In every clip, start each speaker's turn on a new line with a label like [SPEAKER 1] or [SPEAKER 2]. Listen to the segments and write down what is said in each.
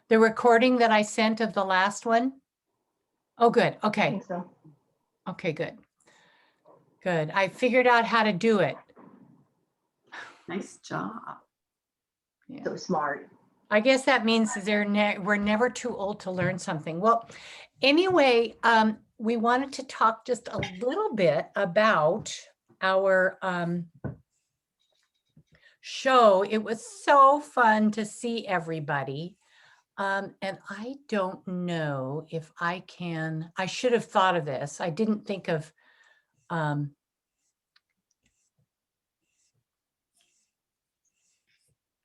[SPEAKER 1] The recording that I sent of the last one? Oh, good.
[SPEAKER 2] I
[SPEAKER 1] Okay.
[SPEAKER 2] think so.
[SPEAKER 1] Okay, good. Good. I figured out how to do it.
[SPEAKER 3] Nice job.
[SPEAKER 1] Yeah.
[SPEAKER 2] So smart.
[SPEAKER 1] I guess that means we're never too old to learn something. Well, anyway, we wanted to talk just a little bit about our show. It was so fun to see everybody. And I don't know if I should have thought of this. I didn't think of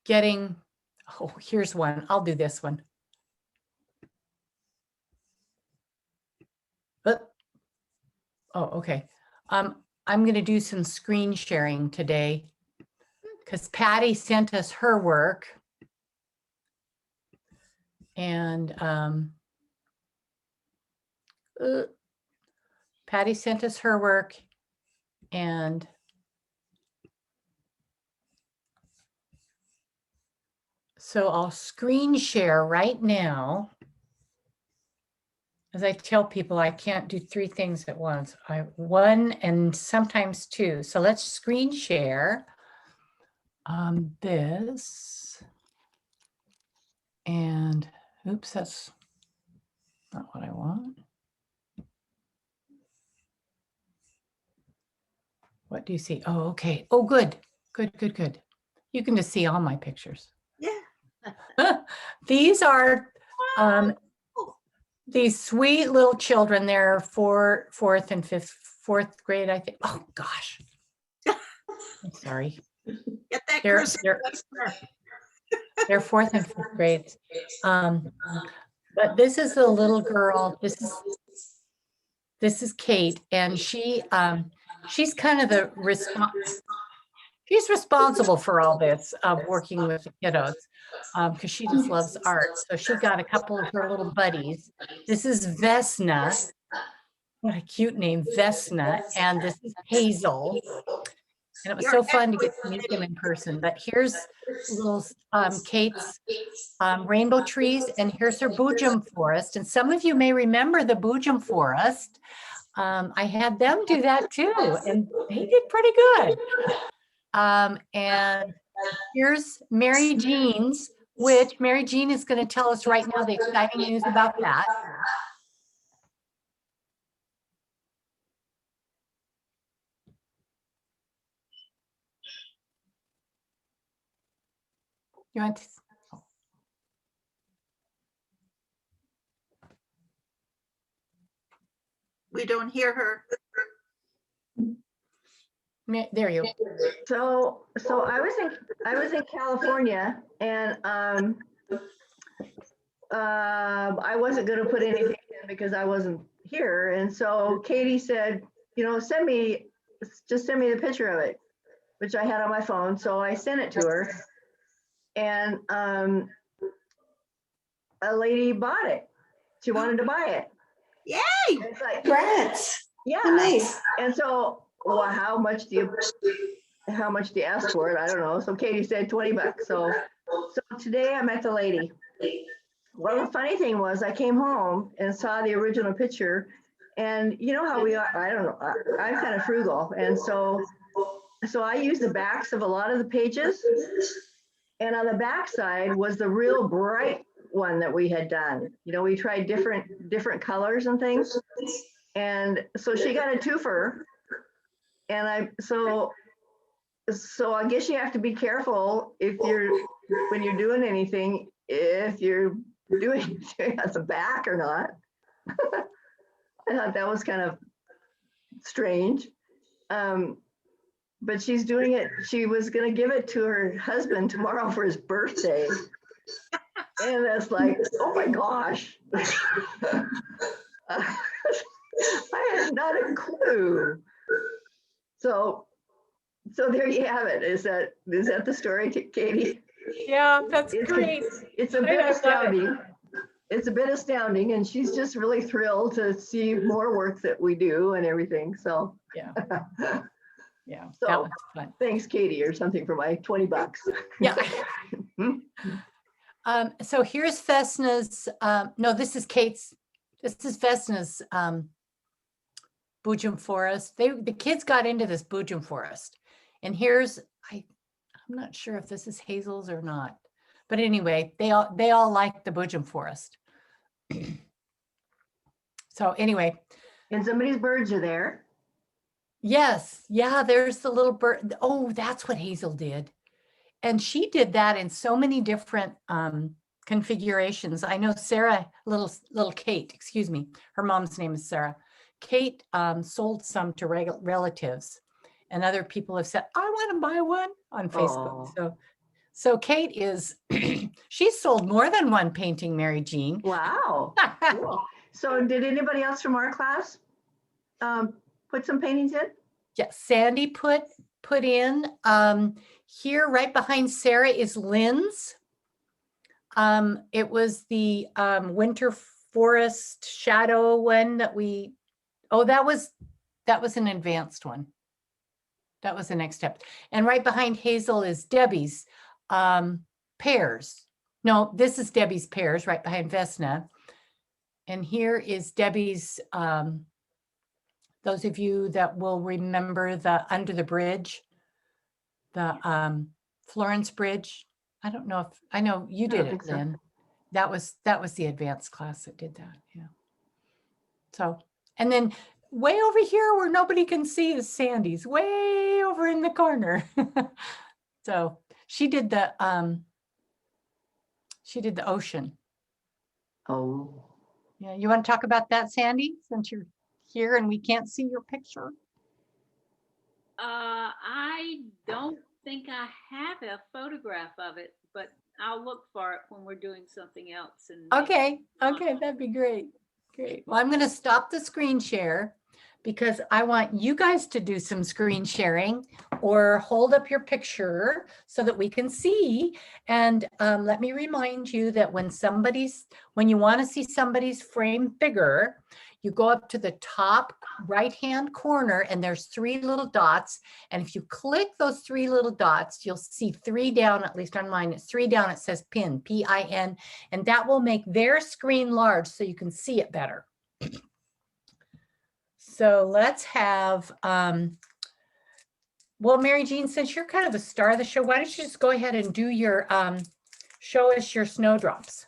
[SPEAKER 1] getting, oh, here's one. I'll do this one. Oh, okay. I'm going to do some screen sharing today because Patty sent us her work. And Patty sent us her work. And so I'll screen share right now. As I tell people, I can't do 3 things at once. One and sometimes 2. So let's screen share this. And oops, that's not what I want. What do you see? Oh, okay. Oh, good. Good, good, good. You can just see all my pictures.
[SPEAKER 3] Yeah.
[SPEAKER 1] These are these sweet little children. They're fourth and fourth grade, I think. Oh gosh. I'm sorry.
[SPEAKER 3] Get that
[SPEAKER 1] They're,
[SPEAKER 3] cursor.
[SPEAKER 1] they're 4th and 5th grades. But this is a little girl. This is Kate, and she's kind of the she's responsible for all this working with the kiddos because she just loves art. So she got a couple of her little buddies. This is Vesna. What a cute name, Vesna. And this is Hazel. And it was so fun to get to meet them in person. But here's little Kate's rainbow trees, and here's her Boojum forest. And some of you may remember the Boojum forest. I had them do that too, and they did pretty good. And here's Mary Jean's, which Mary Jean is going to tell us right now the exciting news about that. You want to?
[SPEAKER 3] We don't hear her.
[SPEAKER 1] There you.
[SPEAKER 2] So I was in California, and I wasn't going to put anything in because I wasn't here, and so Katie said, just send me the picture of it, which I had on my phone. So I sent it to her, and a lady bought it. She wanted to buy it.
[SPEAKER 3] Yay!
[SPEAKER 2] It's like,
[SPEAKER 4] Congrats.
[SPEAKER 2] yeah.
[SPEAKER 4] Oh, nice.
[SPEAKER 2] And so, well, how much do you ask for it? I don't know. So Katie said $20. So today I met the lady. Well, the funny thing was I came home and saw the original picture, and you know how we are, I don't know, I'm kind of frugal. And so I used the backs of a lot of the pages, and on the back side was the real bright one that we had done. We tried different colors and things. And so she got a twofer. And so I guess you have to be careful when you're doing anything, if you're doing it at the back or not. I thought that was kind of strange. But she's doing it. She was going to give it to her husband tomorrow for his birthday. And that's like, oh my gosh. I had not a clue. So there you have it. Is that the story, Katie?
[SPEAKER 1] Yeah, that's great.
[SPEAKER 2] It's a bit astounding. It's a bit astounding, and she's just really thrilled to see more work that we do and everything. So
[SPEAKER 1] Yeah. Yeah,
[SPEAKER 2] So,
[SPEAKER 1] that was fun.
[SPEAKER 2] thanks, Katie, or something for my $20.
[SPEAKER 1] Yeah. So here's Vesna's, no, this is Kate's, this is Vesna's Boojum Forest. The kids got into this Boojum Forest. And here's, I'm not sure if this is Hazel's or not. But anyway, they all like the Boojum Forest. So anyway.
[SPEAKER 2] And somebody's birds are there.
[SPEAKER 1] Yes, yeah, there's the little bird. Oh, that's what Hazel did. And she did that in so many different configurations. I know Sarah, little Kate, excuse me, her mom's name is Sarah. Kate sold some to relatives, and other people have said, I want to buy one on Facebook.
[SPEAKER 2] Oh.
[SPEAKER 1] So Kate is, she's sold more than one painting, Mary Jean.
[SPEAKER 2] Wow. Cool. So did anybody else from our class put some paintings in?
[SPEAKER 1] Yes, Sandy put in. Here right behind Sarah is Lynn's. It was the Winter Forest Shadow one that that was an advanced one. That was the next step. And right behind Hazel is Debbie's pears. No, this is Debbie's pears right behind Vesna. And here is Debbie's, those of you that will remember the Under the Bridge, the Florence Bridge. I don't know if, I know you did it, Lynn. So. That was the advanced class that did that, yeah. So, and then way over here where nobody can see is Sandy's, way over in the corner. So she did the ocean.
[SPEAKER 2] Oh.
[SPEAKER 1] Yeah, you want to talk about that, Sandy, since you're here and we can't see your picture?
[SPEAKER 4] I don't think I have a photograph of it, but I'll look for it when we're doing something else. And
[SPEAKER 1] okay, that'd be great. Great. Well, I'm going to stop the screen share because I want you guys to do some screen sharing or hold up your picture so that we can see. And let me remind you that when you want to see somebody's frame bigger, you go up to the top right-hand corner and there's 3 little dots. And if you click those 3 little dots, you'll see 3 down, at least on mine, it's 3 down, it says pin, P-I-N, and that will make their screen large so you can see it better. So let's have, well, Mary Jean, since you're kind of the star of the show, why don't you just go ahead and do your, show us your snowdrops.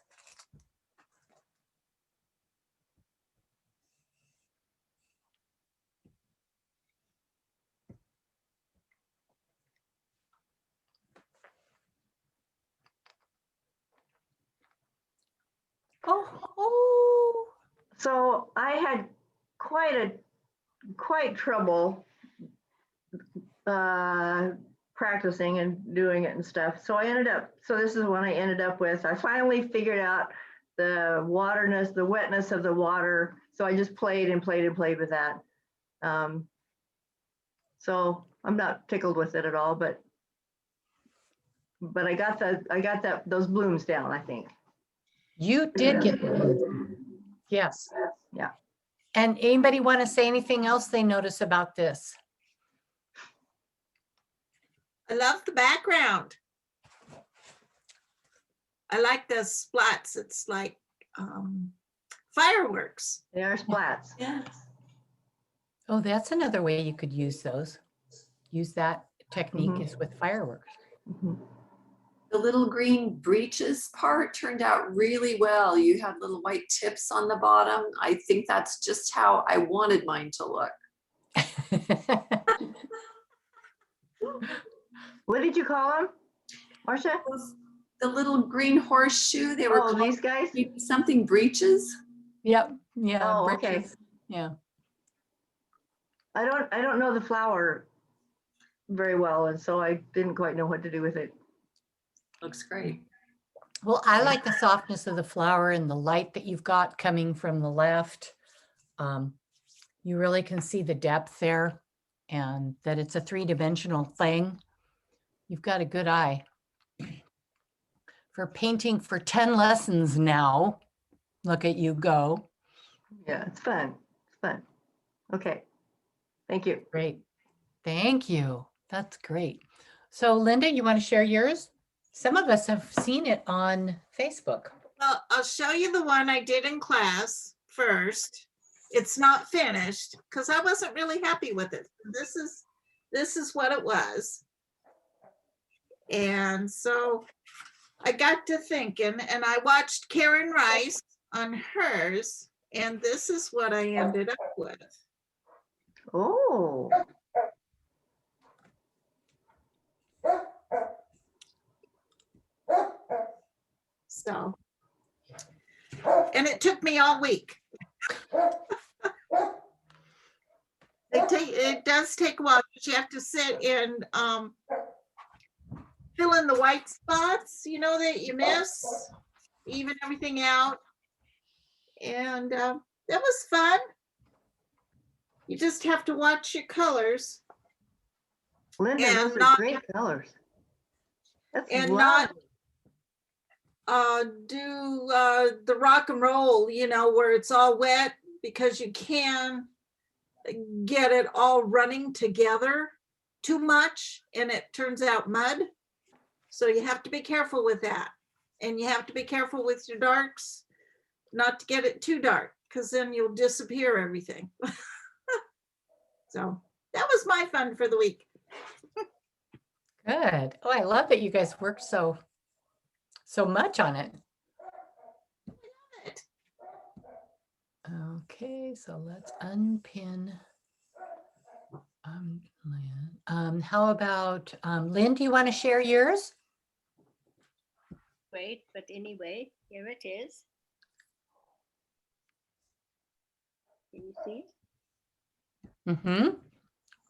[SPEAKER 1] Oh.
[SPEAKER 2] So I had quite trouble practicing and doing it and stuff. So this is what I ended up with. I finally figured out the wetness of the water. So I just played with that. So I'm not tickled with it at all, but I got those blooms down, I think.
[SPEAKER 1] You did get them. Yes.
[SPEAKER 2] Yeah.
[SPEAKER 1] And anybody want to say anything else they notice about this?
[SPEAKER 3] I love the background. I like the splats. It's like fireworks.
[SPEAKER 2] They are splats.
[SPEAKER 3] Yeah.
[SPEAKER 1] Oh, that's another way you could use those. Use that technique is with fireworks.
[SPEAKER 5] The little green breeches part turned out really well. You had little white tips on the bottom. I think that's just how I wanted mine to look.
[SPEAKER 2] What did you call them, Marcia?
[SPEAKER 5] The little green horseshoe. They were called
[SPEAKER 2] these guys?
[SPEAKER 5] Something breeches.
[SPEAKER 1] Yep. Yeah.
[SPEAKER 2] Oh, okay.
[SPEAKER 1] Yeah.
[SPEAKER 2] I don't know the flower very well, and so I didn't quite know what to do with it.
[SPEAKER 5] Looks great.
[SPEAKER 1] Well, I like the softness of the flower and the light that you've got coming from the left. You really can see the depth there and that it's a 3-dimensional thing. You've got a good eye. For painting for 10 lessons now, look at you go.
[SPEAKER 2] Yeah, it's fun. It's fun. Okay. Thank you.
[SPEAKER 1] Great. Thank you. That's great. So Linda, you want to share yours? Some of us have seen it on Facebook.
[SPEAKER 3] Well, I'll show you the one I did in class first. It's not finished because I wasn't really happy with it. This is what it was. And so I got to thinking, and I watched Karen Rice on hers, and this is what I ended up with.
[SPEAKER 2] Oh,
[SPEAKER 3] So, and it took me all week. It does take a while because you have to sit and fill in the white spots, you know, that you miss, even everything out. And that was fun. You just have to watch your colors
[SPEAKER 2] Linda,
[SPEAKER 3] And
[SPEAKER 2] those are
[SPEAKER 3] not-
[SPEAKER 2] great colors. That's
[SPEAKER 3] and not
[SPEAKER 2] lovely.
[SPEAKER 3] do the rock and roll, you know, where it's all wet, because you can get it all running together too much and it turns out mud. So you have to be careful with that. And you have to be careful with your darks, not to get it too dark, because then you'll disappear everything. So that was my fun for the week.
[SPEAKER 1] Good. Oh, I love that you guys worked so much on it. Okay, so let's unpin. Lynn. How about Lynn? Do you want to share yours?
[SPEAKER 4] Great, but anyway, here it is. Can you see it?
[SPEAKER 1] Mm-hmm.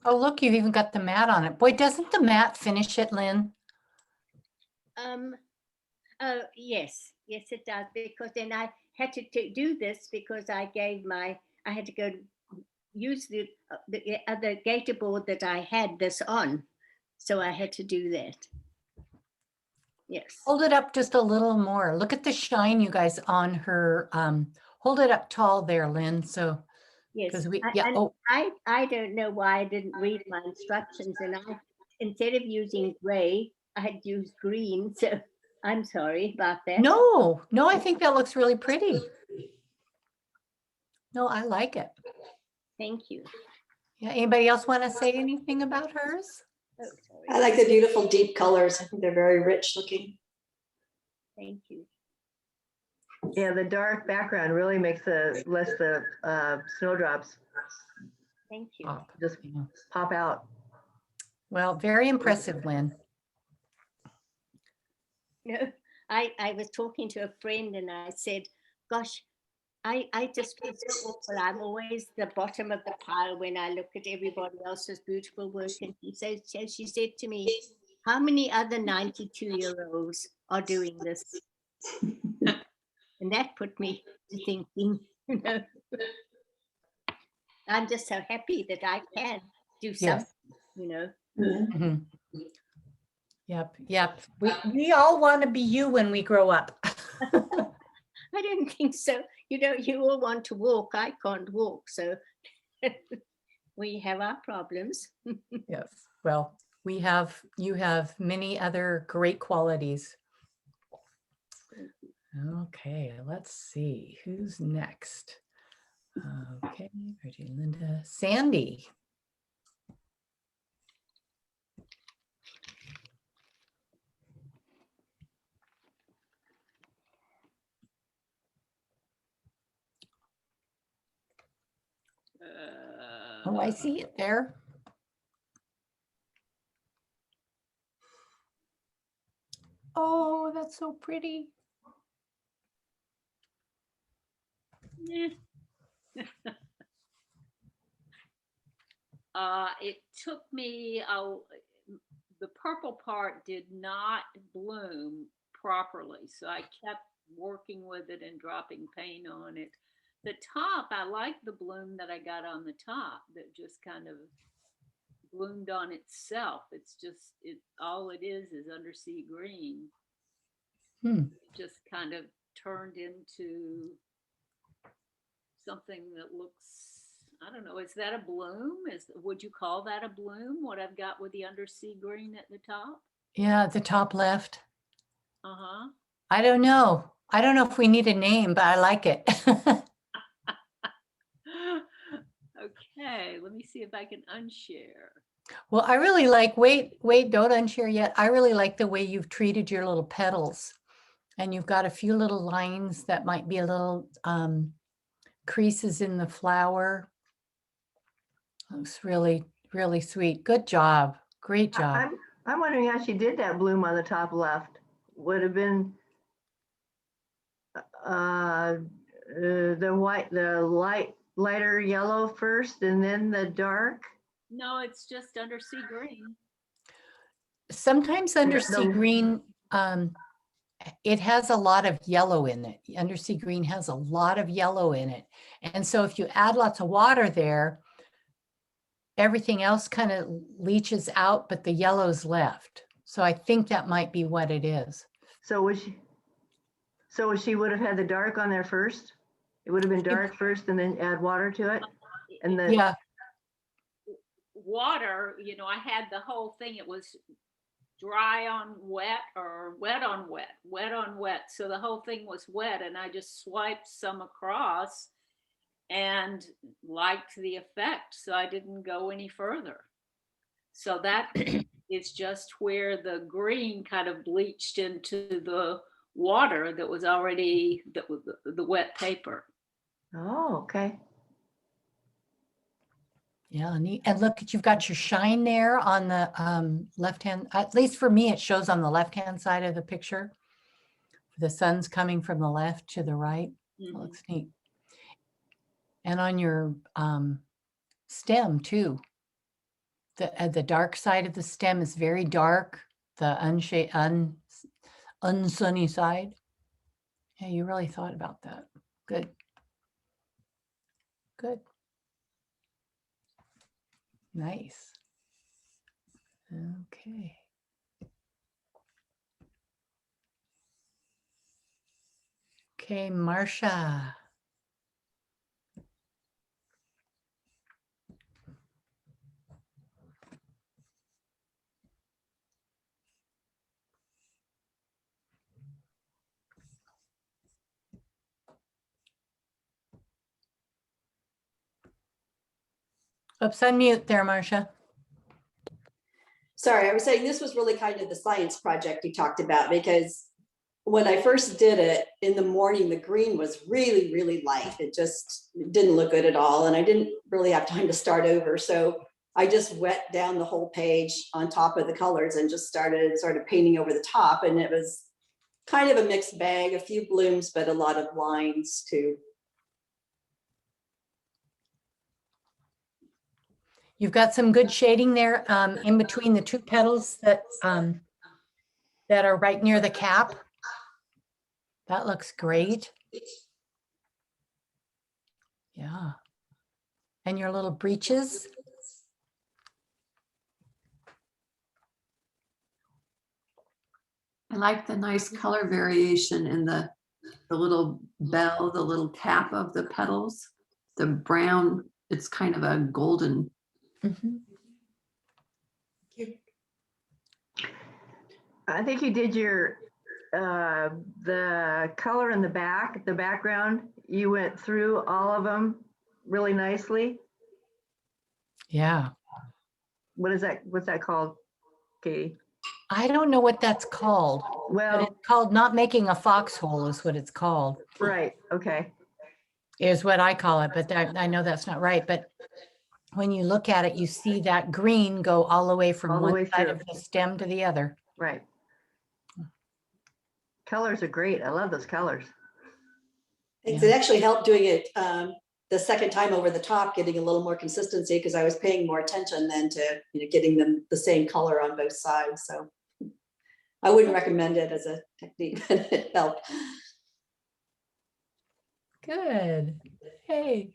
[SPEAKER 1] Oh, look, you've even got the mat on it. Boy, doesn't the mat finish it, Lynn?
[SPEAKER 4] Oh, yes, it does, because then I had to do this because I had to go use the other gator board that I had this on. So I had to do that. Yes.
[SPEAKER 1] Hold it up just a little more. Look at the shine, you guys, on her. Hold it up tall there, Lynn. So,
[SPEAKER 4] Yes.
[SPEAKER 1] because we,
[SPEAKER 4] I-
[SPEAKER 1] yeah.
[SPEAKER 4] and
[SPEAKER 1] Oh,
[SPEAKER 4] I don't know why I didn't read my instructions, and instead of using gray, I had used green. So I'm sorry about that.
[SPEAKER 1] no, I think that looks really pretty. No, I like it.
[SPEAKER 4] Thank you.
[SPEAKER 1] Yeah. Anybody else want to say anything about hers?
[SPEAKER 4] Oh, sorry.
[SPEAKER 6] I like the beautiful deep colors. I think they're very rich looking.
[SPEAKER 4] Thank you.
[SPEAKER 2] Yeah, the dark background really makes the snowdrops
[SPEAKER 4] Thank you.
[SPEAKER 1] Pop.
[SPEAKER 2] just
[SPEAKER 1] Yeah.
[SPEAKER 2] pop out.
[SPEAKER 1] Well, very impressive, Lynn.
[SPEAKER 4] No, I was talking to a friend and I said, gosh, I just feel so awful. I'm always the bottom of the pile when I look at everybody else's beautiful work. And she said to me, how many other 92-year-olds are doing this? And that put me to thinking, you know, I'm just so happy that I can do something, you know.
[SPEAKER 1] Mhm. Yep. We all want to be you when we grow up.
[SPEAKER 4] I don't think so. You know, you all want to walk. I can't walk. So we have our problems.
[SPEAKER 1] Yes. Well, you have many other great qualities. Okay, let's see who's next. Okay, Reggie, Linda, Sandy. Oh, I see it there. Oh, that's so pretty.
[SPEAKER 4] Yeah. It took me, the purple part did not bloom properly. So I kept working with it and dropping paint on it. The top, I like the bloom that I got on the top that just kind of bloomed on itself. It's just, all it is undersea green.
[SPEAKER 1] Hmm.
[SPEAKER 4] It just kind of turned into something that looks, I don't know, is that a bloom? Would you call that a bloom, what I've got with the undersea green at the top?
[SPEAKER 1] Yeah, at the top left.
[SPEAKER 4] Uh-huh.
[SPEAKER 1] I don't know. I don't know if we need a name, but I like it.
[SPEAKER 4] Okay, let me see if I can unshare.
[SPEAKER 1] Well, I really like, wait, don't unshare yet. I really like the way you've treated your little petals. And you've got a few little lines that might be a little creases in the flower. Looks really, really sweet. Good job. Great job.
[SPEAKER 2] I'm wondering how she did that bloom on the top left. Would have been the lighter yellow first and then the dark.
[SPEAKER 4] No, it's just undersea green.
[SPEAKER 1] Sometimes undersea
[SPEAKER 2] no.
[SPEAKER 1] green, it has a lot of yellow in it. Undersea green has a lot of yellow in it. And so if you add lots of water there, everything else kind of leaches out, but the yellow's left. So I think that might be what it is.
[SPEAKER 2] So she would have had the dark on there first? It would have been dark first and then add water to it? And then
[SPEAKER 1] Yeah,
[SPEAKER 4] Water, I had the whole thing. It was dry on wet or wet on wet, wet on wet. So the whole thing was wet, and I just swiped some across and liked the effect. So I didn't go any further. So that is just where the green kind of bleached into the water that was already the wet paper.
[SPEAKER 2] oh, okay.
[SPEAKER 1] yeah, neat. And look, you've got your shine there on the left hand, at least for me, it shows on the left hand side of the picture. The sun's coming from the left to the right. That looks neat. And on your stem too. The dark side of the stem is very dark. The unsunny side. Yeah, you really thought about that. Good. Good. Nice. Okay. Okay, Marcia. Oops, unmute there, Marcia.
[SPEAKER 6] Sorry, I was saying this was really kind of the science project you talked about, because when I first did it in the morning, the green was really, really light. It just didn't look good at all. And I didn't really have time to start over. So I just wet down the whole page on top of the colors and just started sort of painting over the top. And it was kind of a mixed bag, a few blooms, but a lot of lines too.
[SPEAKER 1] You've got some good shading there in between the two petals that are right near the cap. That looks great. Yeah. And your little breeches.
[SPEAKER 5] I like the nice color variation in the little bell, the little cap of the petals. The brown, it's kind of a golden.
[SPEAKER 1] Mhm.
[SPEAKER 2] I think you did your the color in the background. You went through all of them really nicely.
[SPEAKER 1] Yeah.
[SPEAKER 2] What's that called, Katie?
[SPEAKER 1] I don't know what that's called. But
[SPEAKER 2] Well,
[SPEAKER 1] it's called not making a foxhole is what it's called,
[SPEAKER 2] right, okay.
[SPEAKER 1] is what I call it. But I know that's not right. But when you look at it, you see that green go all the way from
[SPEAKER 2] All the
[SPEAKER 1] one
[SPEAKER 2] way
[SPEAKER 1] side
[SPEAKER 2] through.
[SPEAKER 1] of the stem to the other.
[SPEAKER 2] Right. Colors are great. I love those colors.
[SPEAKER 6] It actually helped doing it the second time over the top, getting a little more consistency, because I was paying more attention then to getting them the same color on both sides. So I wouldn't recommend it as a technique, but it helped.
[SPEAKER 1] Good. Hey.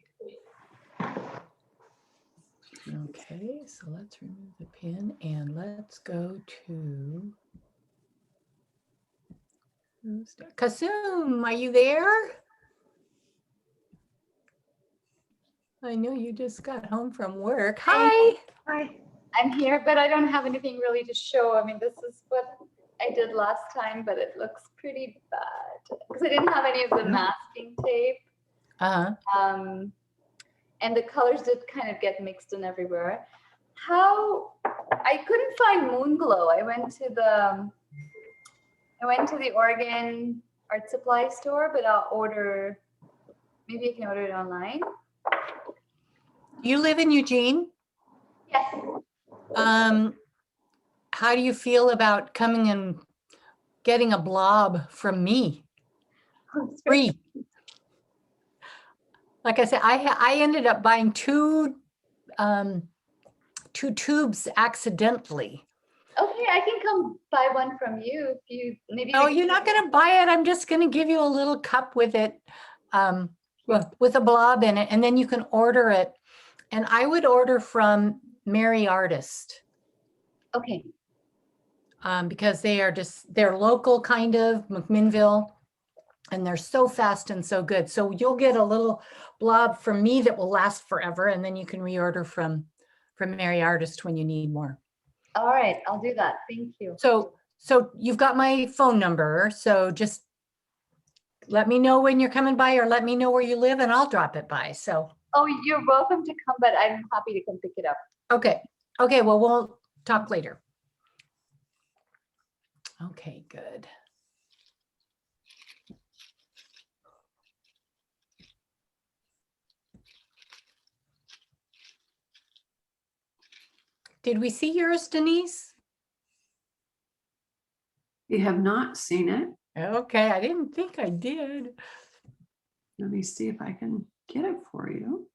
[SPEAKER 1] Okay, so let's remove the pin and let's go to Kasum. Are you there? I know you just got home from work. Hi.
[SPEAKER 2] Hi.
[SPEAKER 7] I'm here, but I don't have anything really to show. I mean, this is what I did last time, but it looks pretty bad because I didn't have any of the masking tape.
[SPEAKER 1] Uh-huh.
[SPEAKER 7] And the colors did kind of get mixed in everywhere. How I couldn't find Moon Glow. I went to the Oregon art supply store, but I'll order. Maybe I can order it online.
[SPEAKER 1] You live in Eugene?
[SPEAKER 7] Yes.
[SPEAKER 1] How do you feel about coming and getting a blob from me? Free. Like I said, I ended up buying two tubes accidentally.
[SPEAKER 7] Okay, I can come buy one from you if you maybe.
[SPEAKER 1] No, you're not going to buy it. I'm just going to give you a little cup with it, with a blob in it, and then you can order it. And I would order from Mary Artist.
[SPEAKER 7] Okay.
[SPEAKER 1] Because they're local kind of, McMinnville, and they're so fast and so good. So you'll get a little blob from me that will last forever, and then you can reorder from Mary Artist when you need more.
[SPEAKER 7] All right, I'll do that. Thank you.
[SPEAKER 1] So you've got my phone number. So just let me know when you're coming by, or let me know where you live, and I'll drop it by. So.
[SPEAKER 7] Oh, you're welcome to come, but I'm happy to come pick it up.
[SPEAKER 1] Okay. Okay. Well, we'll talk later. Okay, good. Did we see yours, Denise?
[SPEAKER 5] You have not seen it.
[SPEAKER 1] Okay, I didn't think I did.
[SPEAKER 5] Let me see if I can get it for you.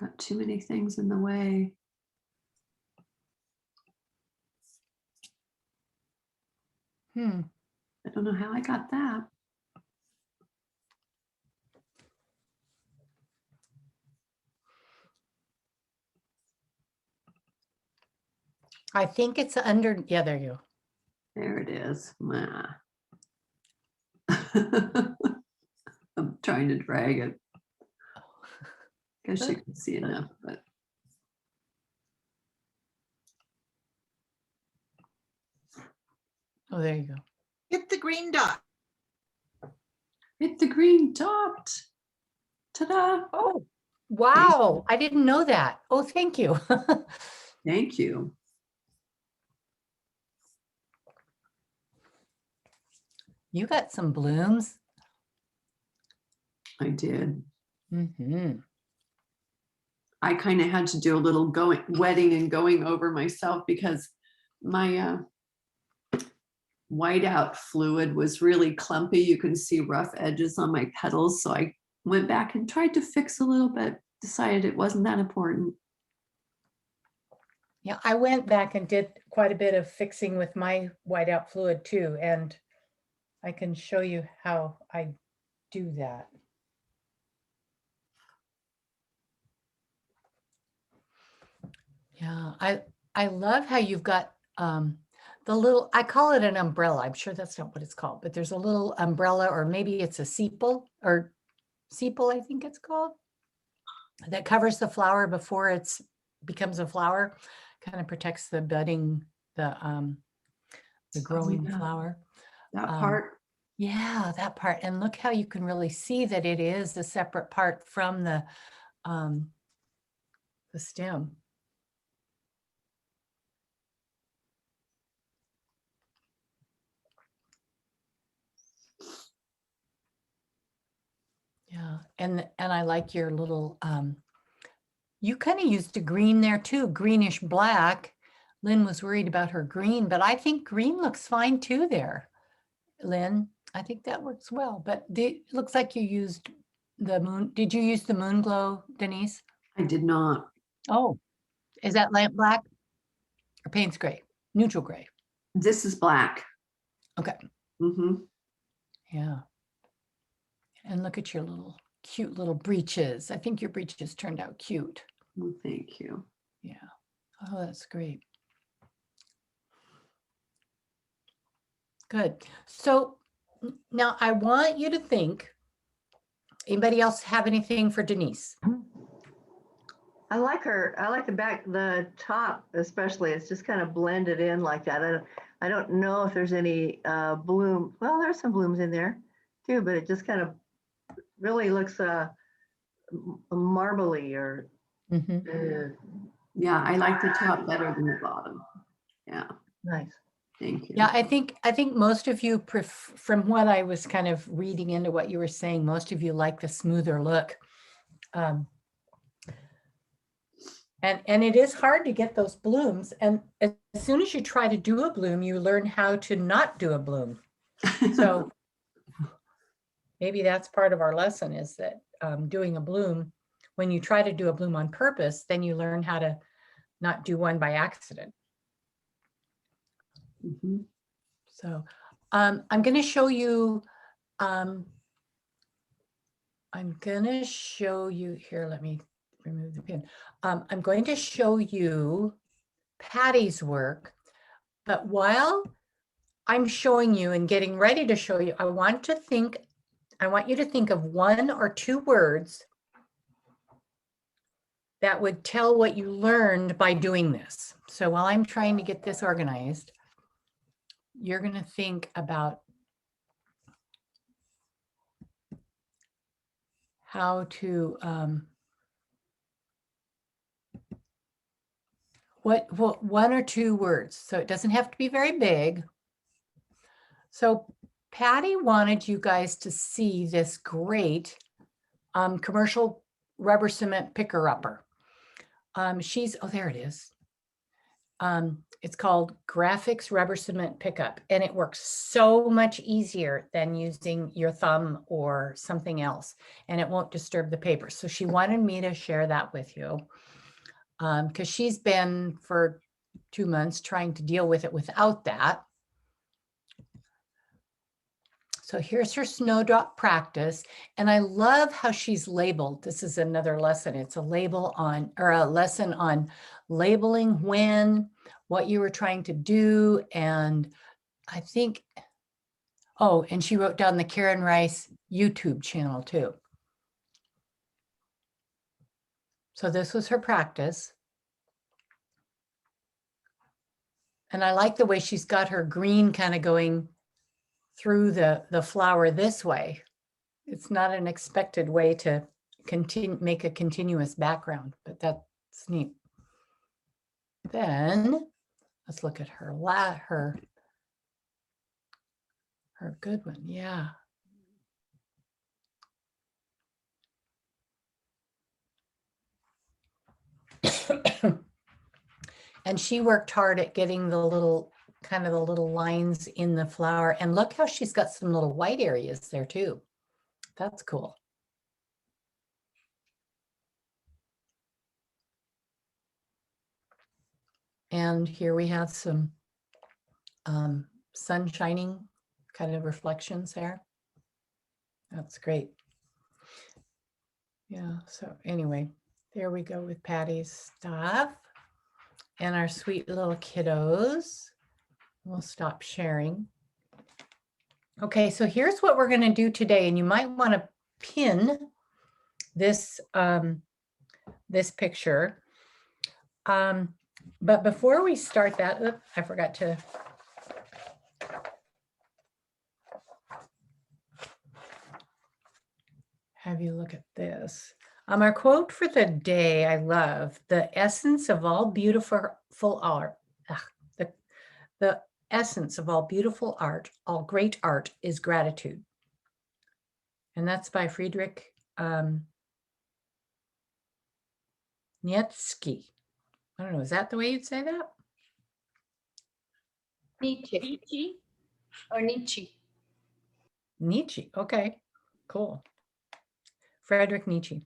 [SPEAKER 5] Got too many things in the way. I don't know how I got that.
[SPEAKER 1] I think it's under, yeah, there you go.
[SPEAKER 5] There it is. I'm trying to drag it. Guess you can see enough, but.
[SPEAKER 1] Oh, there you go.
[SPEAKER 3] Hit the green dot.
[SPEAKER 5] Hit the green dot. Ta-da.
[SPEAKER 1] Oh, wow. I didn't know that. Oh, thank you.
[SPEAKER 5] Thank you.
[SPEAKER 1] You got some blooms.
[SPEAKER 5] I did.
[SPEAKER 1] Mm-hmm.
[SPEAKER 5] I kind of had to do a little wetting and going over myself because my whiteout fluid was really clumpy. You can see rough edges on my petals. So I went back and tried to fix a little bit, decided it wasn't that important.
[SPEAKER 1] Yeah, I went back and did quite a bit of fixing with my whiteout fluid too. And I can show you how I do that. Yeah, I love how you've got the little, I call it an umbrella. I'm sure that's not what it's called, but there's a little umbrella, or maybe it's a sepal, or sepal, I think it's called, that covers the flower before it's becomes a flower, kind of protects the budding, the growing flower.
[SPEAKER 5] That part.
[SPEAKER 1] Yeah, that part. And look how you can really see that it is a separate part from the stem. Yeah, and I like your little, you kind of used a green there too, greenish black. Lynn was worried about her green, but I think green looks fine too there, Lynn. I think that works well, but it looks like you used the moon. Did you use the moon glow, Denise?
[SPEAKER 5] I did not.
[SPEAKER 1] Oh, is that lamp black or Payne's gray? Neutral gray.
[SPEAKER 5] This is black.
[SPEAKER 1] Okay.
[SPEAKER 5] Mm-hmm.
[SPEAKER 1] Yeah. And look at your little cute little breeches. I think your breeches turned out cute.
[SPEAKER 5] Well, thank you.
[SPEAKER 1] Yeah. Oh, that's great. Good. So now I want you to think, anybody else have anything for Denise?
[SPEAKER 2] I like her. I like the top especially. It's just kind of blended in like that. I don't know if there's any bloom. Well, there's some blooms in there too, but it just kind of really looks marbly or
[SPEAKER 1] Mhm.
[SPEAKER 5] Yeah, I like the top better than the bottom. Yeah,
[SPEAKER 2] nice.
[SPEAKER 5] thank you.
[SPEAKER 1] Yeah, I think most of you, from what I was kind of reading into what you were saying, most of you like the smoother look. And it is hard to get those blooms. And as soon as you try to do a bloom, you learn how to not do a bloom. So maybe that's part of our lesson, is that doing a bloom, when you try to do a bloom on purpose, then you learn how to not do one by accident.
[SPEAKER 5] Mhm.
[SPEAKER 1] So I'm going to show you, here, let me remove the pin. I'm going to show you Patty's work, but while I'm showing you and getting ready to show you, I want you to think of 1 or 2 words that would tell what you learned by doing this. So while I'm trying to get this organized, you're going to think about how to, what 1 or 2 words. So it doesn't have to be very big. So Patty wanted you guys to see this great commercial rubber cement picker-upper. Oh, there it is. It's called Graphics Rubber Cement Pickup, and it works so much easier than using your thumb or something else, and it won't disturb the paper. So she wanted me to share that with you, because she's been for 2 months trying to deal with it without that. So here's her snowdrop practice. And I love how she's labeled. This is another lesson. It's a lesson on labeling what you were trying to do. And I think, oh, and she wrote down the Karen Rice YouTube channel too. So this was her practice. And I like the way she's got her green kind of going through the flower this way. It's not an expected way to make a continuous background, but that's neat. Then let's look at her good one. Yeah. And she worked hard at getting the little lines in the flower. And look how she's got some little white areas there too. That's cool. And here we have some sun shining kind of reflections there. That's great. Yeah, so anyway, there we go with Patty's stuff and our sweet little kiddos. We'll stop sharing. Okay, so here's what we're going to do today, and you might want to pin this this picture. But before we start that, I forgot to have you look at this. Our quote for the day, I love: the essence of all beautiful art. The essence of all beautiful art, all great art, is gratitude. And that's by Friedrich Nietzsche. I don't know, is that the way you'd say that?
[SPEAKER 7] Nietzsche
[SPEAKER 4] Nietzsche?
[SPEAKER 7] or Nietzsche.
[SPEAKER 1] Nietzsche, okay, cool. Friedrich Nietzsche.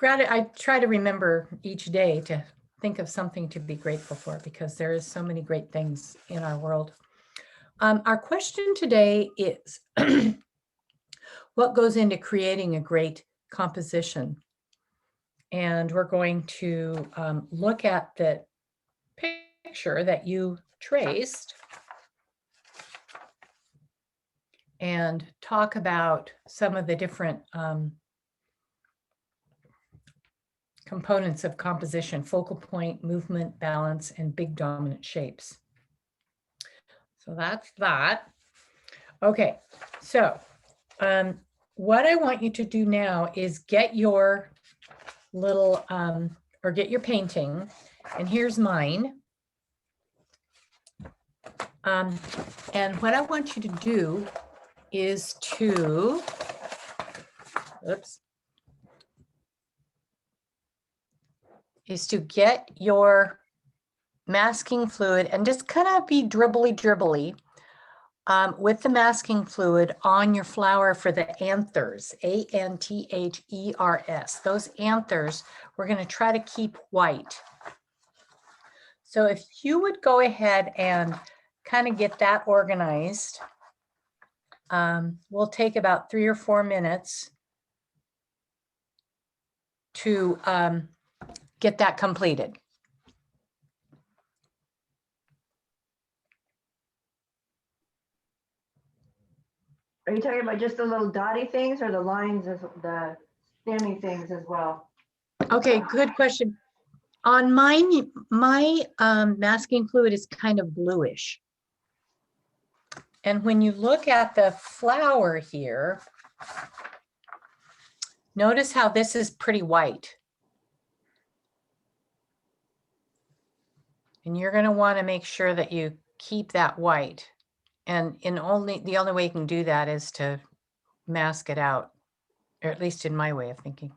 [SPEAKER 1] I try to remember each day to think of something to be grateful for, because there is so many great things in our world. Our question today is, what goes into creating a great composition. And we're going to look at the picture that you traced and talk about some of the different components of composition: focal point, movement, balance, and big dominant shapes. So that's that. Okay, so what I want you to do now is get your little, or get your painting, and here's mine. And what I want you to do is to, oops, is to get your masking fluid and just kind of be dribbly with the masking fluid on your flower for the anthers, A-N-T-H-E-R-S. Those anthers, we're going to try to keep white. So if you would go ahead and kind of get that organized, we'll take about 3 or 4 minutes to get that completed.
[SPEAKER 2] Are you talking about just the little dotty things or the lines, the stemmy things as well?
[SPEAKER 1] Okay, good question. On mine, my masking fluid is kind of bluish. And when you look at the flower here, notice how this is pretty white. And you're going to want to make sure that you keep that white. And the only way you can do that is to mask it out, or at least in my way of thinking.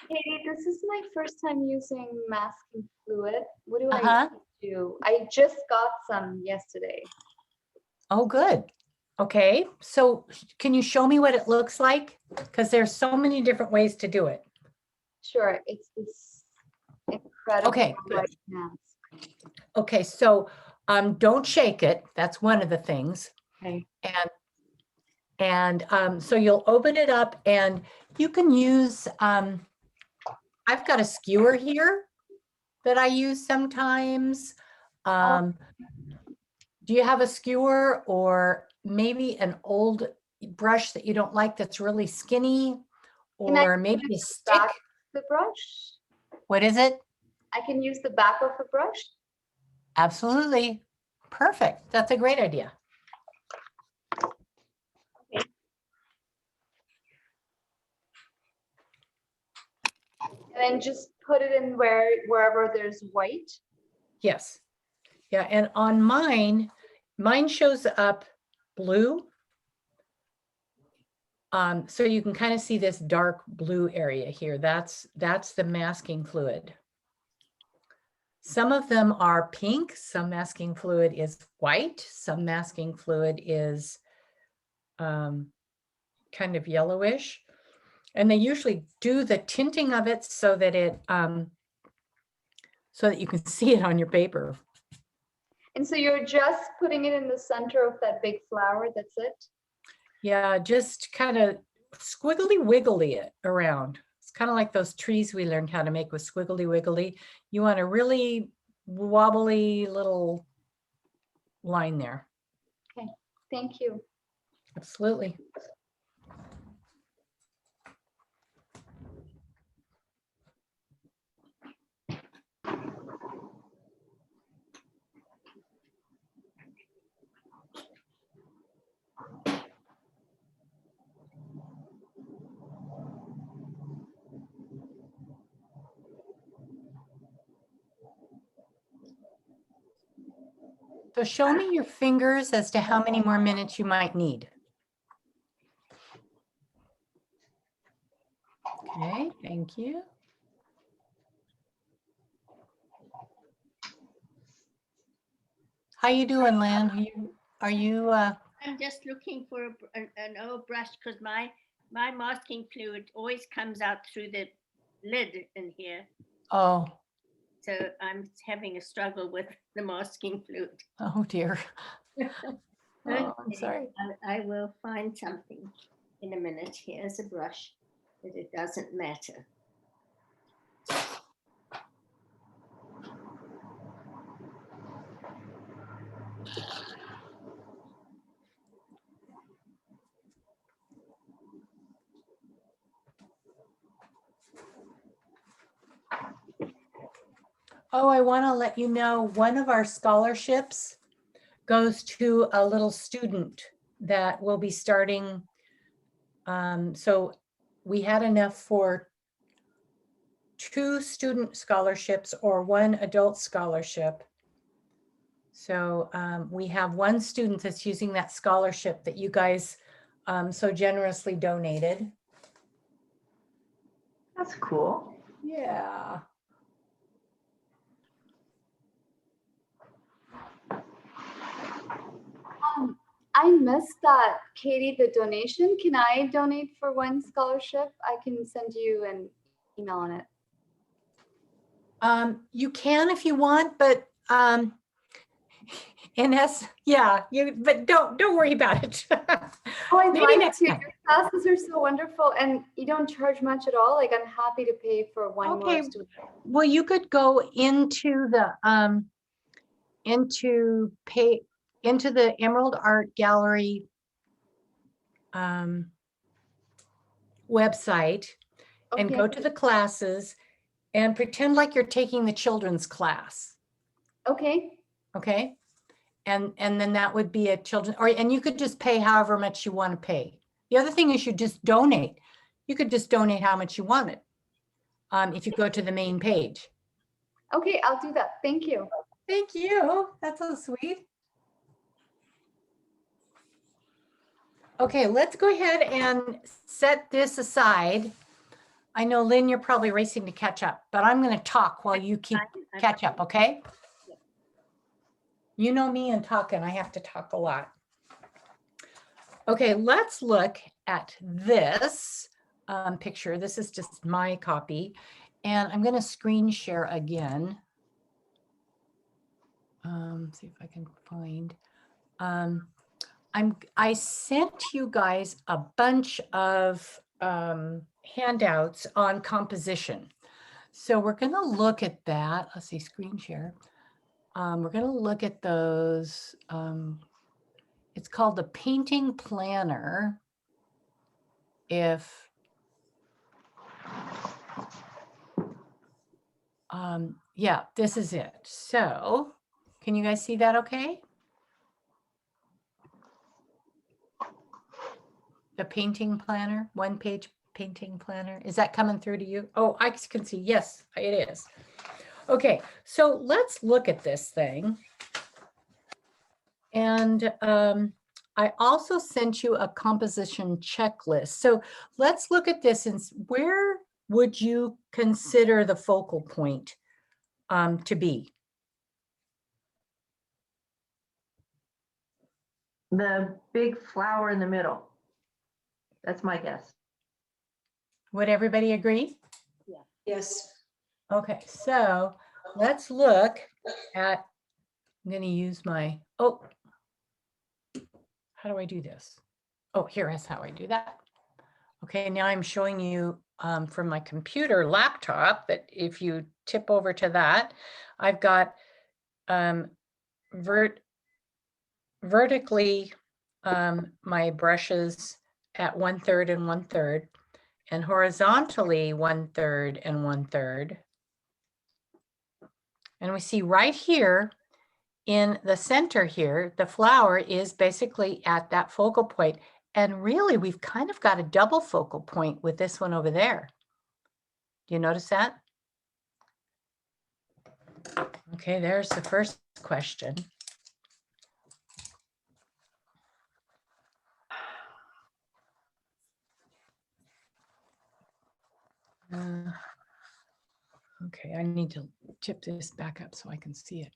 [SPEAKER 7] Katie, this is my first time using masking fluid. What do
[SPEAKER 1] Uh-huh.
[SPEAKER 7] I do? I just got some yesterday.
[SPEAKER 1] Oh, good. Okay, so can you show me what it looks like? Because there's so many different ways to do it.
[SPEAKER 7] Sure, it's this incredible
[SPEAKER 1] Okay, good.
[SPEAKER 7] white mask.
[SPEAKER 1] Okay, so don't shake it. That's one of the things.
[SPEAKER 7] Okay.
[SPEAKER 1] And so you'll open it up and you can use, I've got a skewer here that I use sometimes. Do you have a skewer or maybe an old brush that you don't like that's really skinny, or maybe a stick?
[SPEAKER 7] Back of the brush?
[SPEAKER 1] What is it?
[SPEAKER 7] I can use the back of the brush.
[SPEAKER 1] Absolutely. Perfect. That's a great idea.
[SPEAKER 7] And then just put it in wherever there's white.
[SPEAKER 1] Yes. Yeah, and on mine shows up blue. So you can kind of see this dark blue area here. That's the masking fluid. Some of them are pink, some masking fluid is white, some masking fluid is kind of yellowish. And they usually do the tinting of it so that it so that you can see it on your paper.
[SPEAKER 7] And so you're just putting it in the center of that big flower, that's it?
[SPEAKER 1] Yeah, just kind of squiggly wiggly it around. It's kind of like those trees we learned how to make with squiggly wiggly. You want a really wobbly little line there.
[SPEAKER 7] Okay, thank you.
[SPEAKER 1] Absolutely. So show me your fingers as to how many more minutes you might need. Okay, thank you. How you doing, Lan? Are you
[SPEAKER 8] I'm just looking for an old brush because my masking fluid always comes out through the lid in here.
[SPEAKER 1] Oh,
[SPEAKER 8] So I'm having a struggle with the masking fluid.
[SPEAKER 1] oh dear. Oh, I'm
[SPEAKER 8] Okay,
[SPEAKER 1] sorry.
[SPEAKER 8] I will find something in a minute. Here's a brush, but it doesn't matter.
[SPEAKER 1] Oh, I want to let you know, one of our scholarships goes to a little student that will be starting. So we had enough for 2 student scholarships or 1 adult scholarship. So we have 1 student that's using that scholarship that you guys so generously donated.
[SPEAKER 2] That's cool.
[SPEAKER 1] Yeah.
[SPEAKER 7] I missed that, Katie, the donation. Can I donate for 1 scholarship? I can send you an email on it.
[SPEAKER 1] You can if you want, but yeah, but don't worry about it.
[SPEAKER 7] Oh, I'd
[SPEAKER 1] Maybe
[SPEAKER 7] like
[SPEAKER 1] next
[SPEAKER 7] to.
[SPEAKER 1] time.
[SPEAKER 7] Your classes are so wonderful, and you don't charge much at all. Like, I'm happy to pay for 1 more
[SPEAKER 1] Okay.
[SPEAKER 7] student.
[SPEAKER 1] Well, you could go into the Emerald Art Gallery website and
[SPEAKER 7] Okay.
[SPEAKER 1] go to the classes and pretend like you're taking the children's class.
[SPEAKER 7] Okay.
[SPEAKER 1] Okay. And then that would be a children, and you could just pay however much you want to pay. The other thing is you just donate. You could just donate how much you wanted. If you go to the main page.
[SPEAKER 7] Okay, I'll do that. Thank you.
[SPEAKER 1] Thank you. That's so sweet. Okay, let's go ahead and set this aside. I know, Lynn, you're probably racing to catch up, but I'm going to talk while you keep catch up, okay? You know me and talking, I have to talk a lot. Okay, let's look at this picture. This is just my copy, and I'm going to screen share again. See if I can find. I sent you guys a bunch of handouts on composition. So we're going to look at that. Let's see, screen share. We're going to look at those. It's called the painting planner. Yeah, this is it. So can you guys see that okay? The painting planner, 1-page painting planner. Is that coming through to you? Oh, I can see. Yes, it is. Okay, so let's look at this thing. And I also sent you a composition checklist. So let's look at this and where would you consider the focal point to be?
[SPEAKER 2] The big flower in the middle. That's my guess.
[SPEAKER 1] Would everybody agree?
[SPEAKER 6] Yes.
[SPEAKER 1] Okay, so let's look at, I'm going to use my, oh, how do I do this? Oh, here is how I do that. Okay, now I'm showing you from my computer laptop that if you tip over to that, I've got vertically my brushes at 1/3 and 1/3, and horizontally 1/3 and 1/3. And we see right here in the center here, the flower is basically at that focal point. And really, we've kind of got a double focal point with this one over there. Do you notice that? Okay, there's the first question. Okay, I need to tip this back up so I can see it.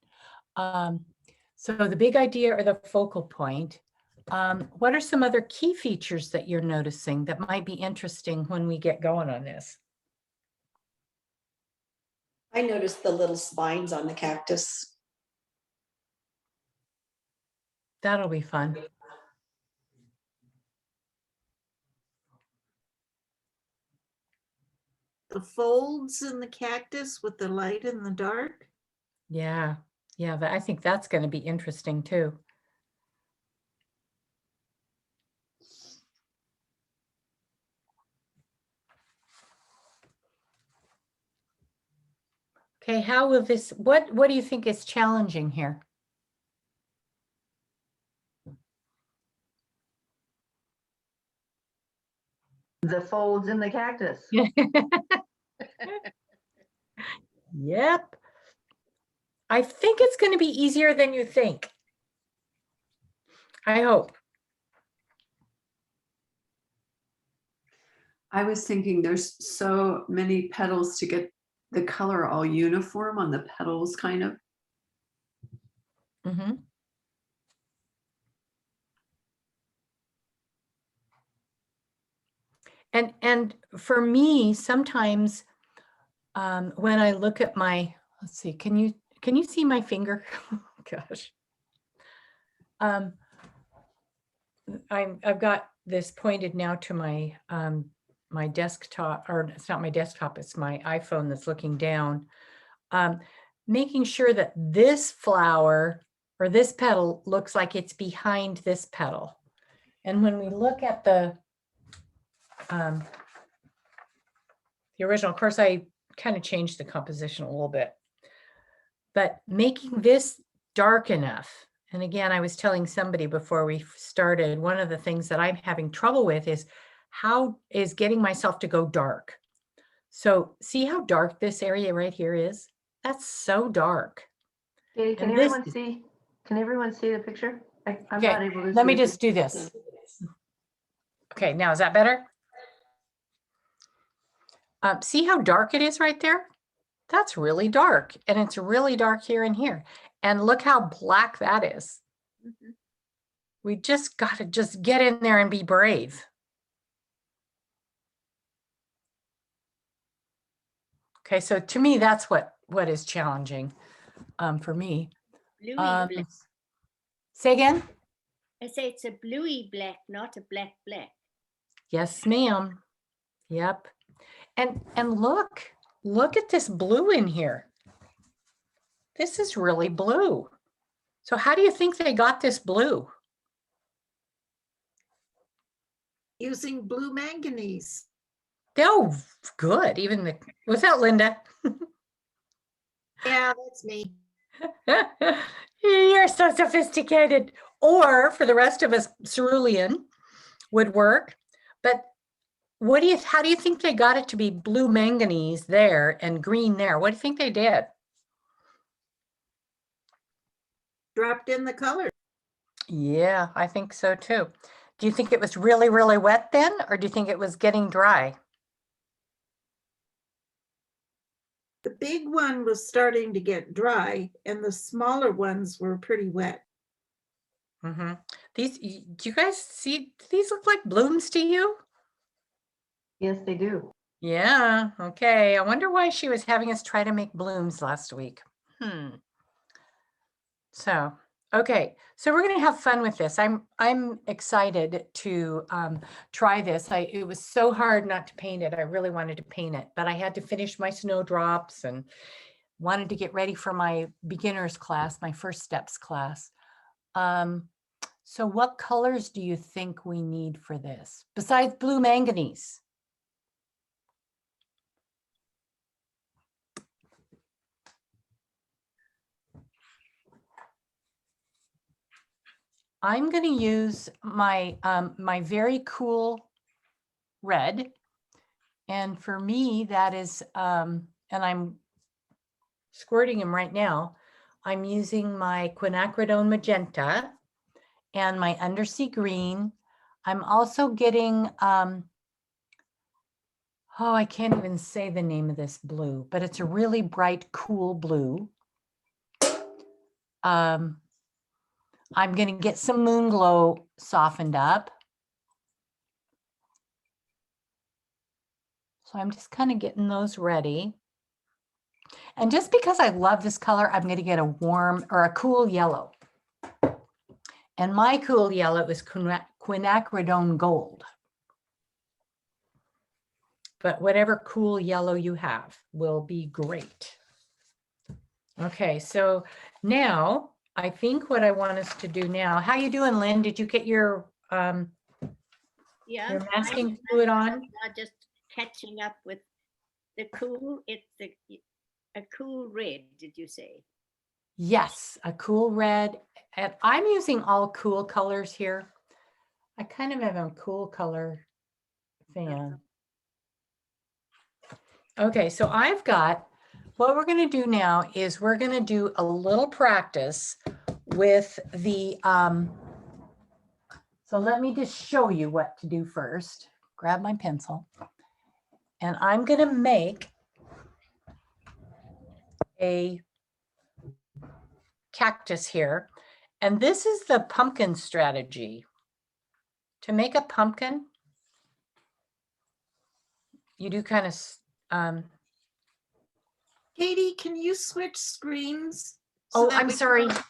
[SPEAKER 1] So the big idea or the focal point, What are some other key features that you're noticing that might be interesting when we get going on this?
[SPEAKER 6] I noticed the little spines on the cactus.
[SPEAKER 1] That'll be fun.
[SPEAKER 3] The folds in the cactus with the light and the dark.
[SPEAKER 1] Yeah, yeah, I think that's going to be interesting too. Okay, how will this, what do you think is challenging here?
[SPEAKER 2] The folds in the cactus.
[SPEAKER 1] Yep. I think it's going to be easier than you think. I hope.
[SPEAKER 5] I was thinking there's so many petals to get the color all uniform on the petals, kind of.
[SPEAKER 1] Mm-hmm. And for me, sometimes when I look at my, let's see, can you see my finger? Gosh. I've got this pointed now to my my desktop, or it's not my desktop, it's my iPhone that's looking down, making sure that this flower or this petal looks like it's behind this petal. And when we look at the original, of course, I kind of changed the composition a little bit, but making this dark enough. And again, I was telling somebody before we started, one of the things that I'm having trouble with is getting myself to go dark. So see how dark this area right here is? That's so dark.
[SPEAKER 2] Katie, can
[SPEAKER 1] And this-
[SPEAKER 2] everyone see? Can everyone see the picture? I'm
[SPEAKER 1] Okay,
[SPEAKER 2] not able to.
[SPEAKER 1] let
[SPEAKER 2] see
[SPEAKER 1] me
[SPEAKER 2] the
[SPEAKER 1] just do
[SPEAKER 2] picture.
[SPEAKER 1] this. Okay, now is that better? See how dark it is right there? That's really dark, and it's really dark here and here. And look how black that is.
[SPEAKER 8] Mhm.
[SPEAKER 1] We just got to just get in there and be brave. Okay, so to me, that's what is challenging for me.
[SPEAKER 8] Bluey
[SPEAKER 1] Um,
[SPEAKER 8] black.
[SPEAKER 1] Say again?
[SPEAKER 8] I say it's a bluey black, not a black black.
[SPEAKER 1] Yes, ma'am. Yep. And look at this blue in here. This is really blue. So how do you think they got this blue?
[SPEAKER 3] Using blue manganese.
[SPEAKER 1] Oh, good. Even was that Linda?
[SPEAKER 3] Yeah, that's me.
[SPEAKER 1] You're so sophisticated. Or for the rest of us, cerulean would work. But how do you think they got it to be blue manganese there and green there? What do you think they did?
[SPEAKER 3] Dropped in the color.
[SPEAKER 1] Yeah, I think so too. Do you think it was really, really wet then, or do you think it was getting dry?
[SPEAKER 3] The big one was starting to get dry and the smaller ones were pretty wet.
[SPEAKER 1] Mm-hmm. Do you guys see, do these look like blooms to you?
[SPEAKER 2] Yes, they do.
[SPEAKER 1] Yeah, okay. I wonder why she was having us try to make blooms last week. So, okay. So we're going to have fun with this. I'm excited to try this. It was so hard not to paint it. I really wanted to paint it, but I had to finish my snowdrops and wanted to get ready for my beginners class, my first steps class. So what colors do you think we need for this besides blue manganese? I'm going to use my my very cool red, and for me that is and I'm squirting him right now. I'm using my quinacridone magenta and my undersea green. I'm also getting oh, I can't even say the name of this blue, but it's a really bright, cool blue. I'm going to get some moon glow softened up. So I'm just kind of getting those ready. And just because I love this color, I'm going to get a warm or a cool yellow. And my cool yellow is quinacridone gold. But whatever cool yellow you have will be great. Okay, so now I think what I want us to do now, how you doing, Lynn? Did you get your
[SPEAKER 8] Yeah.
[SPEAKER 1] masking fluid on?
[SPEAKER 8] Just catching up with the cool, a cool red, did you say?
[SPEAKER 1] Yes, a cool red. And I'm using all cool colors here. I kind of have a cool color fan. Okay, so I've got, what we're going to do now is we're going to do a little practice with the, so let me just show you what to do first. Grab my pencil. And I'm going to make a cactus here. And this is the pumpkin strategy. To make a pumpkin, you do kind of,
[SPEAKER 3] Katie, can you switch screens?
[SPEAKER 1] oh,
[SPEAKER 3] that
[SPEAKER 1] I'm
[SPEAKER 3] we can
[SPEAKER 1] sorry.
[SPEAKER 3] larger?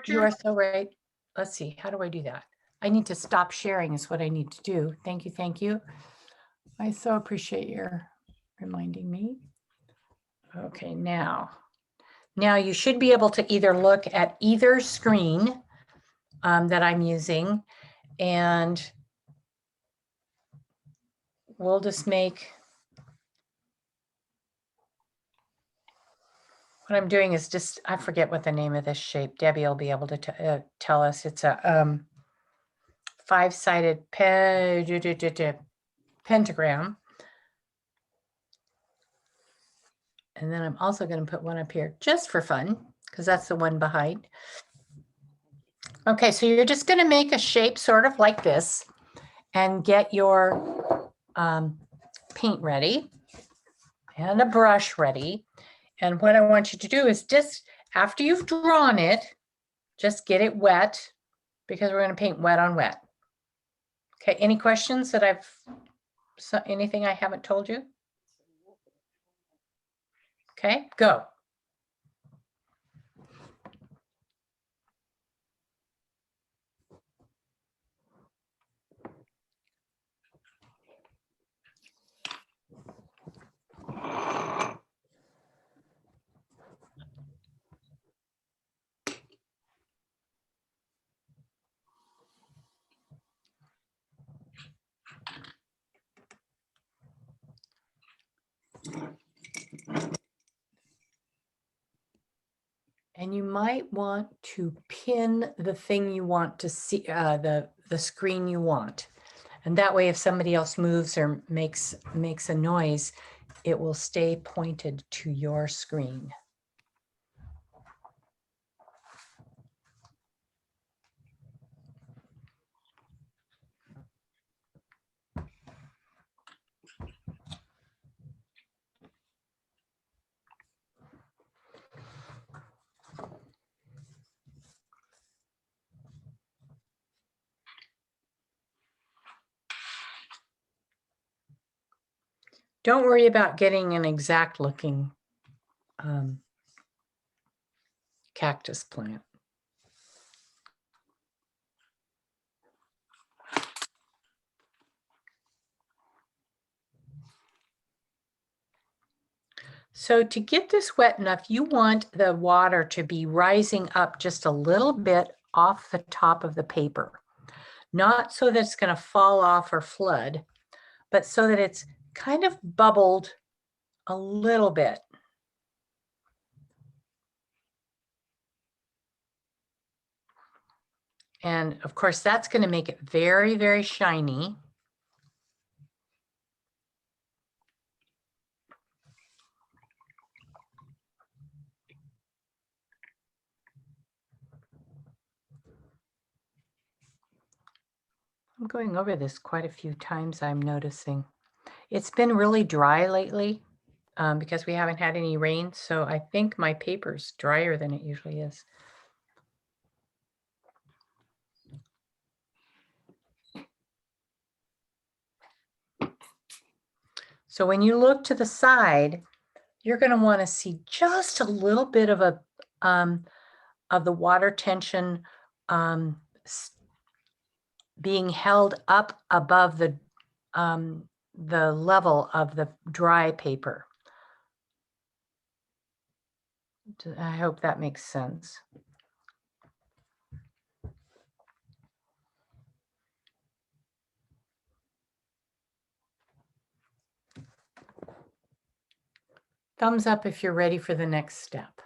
[SPEAKER 1] You are so right. Let's see, how do I do that? I need to stop sharing is what I need to do. Thank you, thank you. I so appreciate your reminding me. Okay, now you should be able to either look at either screen that I'm using, and we'll just make, what I'm doing is just, I forget what the name of this shape. Debbie will be able to tell us. It's a five-sided pentagram. And then I'm also going to put one up here just for fun, because that's the one behind. Okay, so you're just going to make a shape sort of like this and get your paint ready and a brush ready. And what I want you to do is just, after you've drawn it, just get it wet, because we're going to paint wet on wet. Okay, any questions that anything I haven't told you? Okay, go. And you might want to pin the thing you want to see, the screen you want. And that way, if somebody else moves or makes a noise, it will stay pointed to your screen. Don't worry about getting an exact looking cactus plant. So to get this wet enough, you want the water to be rising up just a little bit off the top of the paper. Not so that it's going to fall off or flood, but so that it's kind of bubbled a little bit. And of course, that's going to make it very, very shiny. I'm going over this quite a few times, I'm noticing. It's been really dry lately because we haven't had any rain. So I think my paper's drier than it usually is. So when you look to the side, you're going to want to see just a little bit of the water tension being held up above the level of the dry paper. I hope that makes sense. Thumbs up if you're ready for the next step.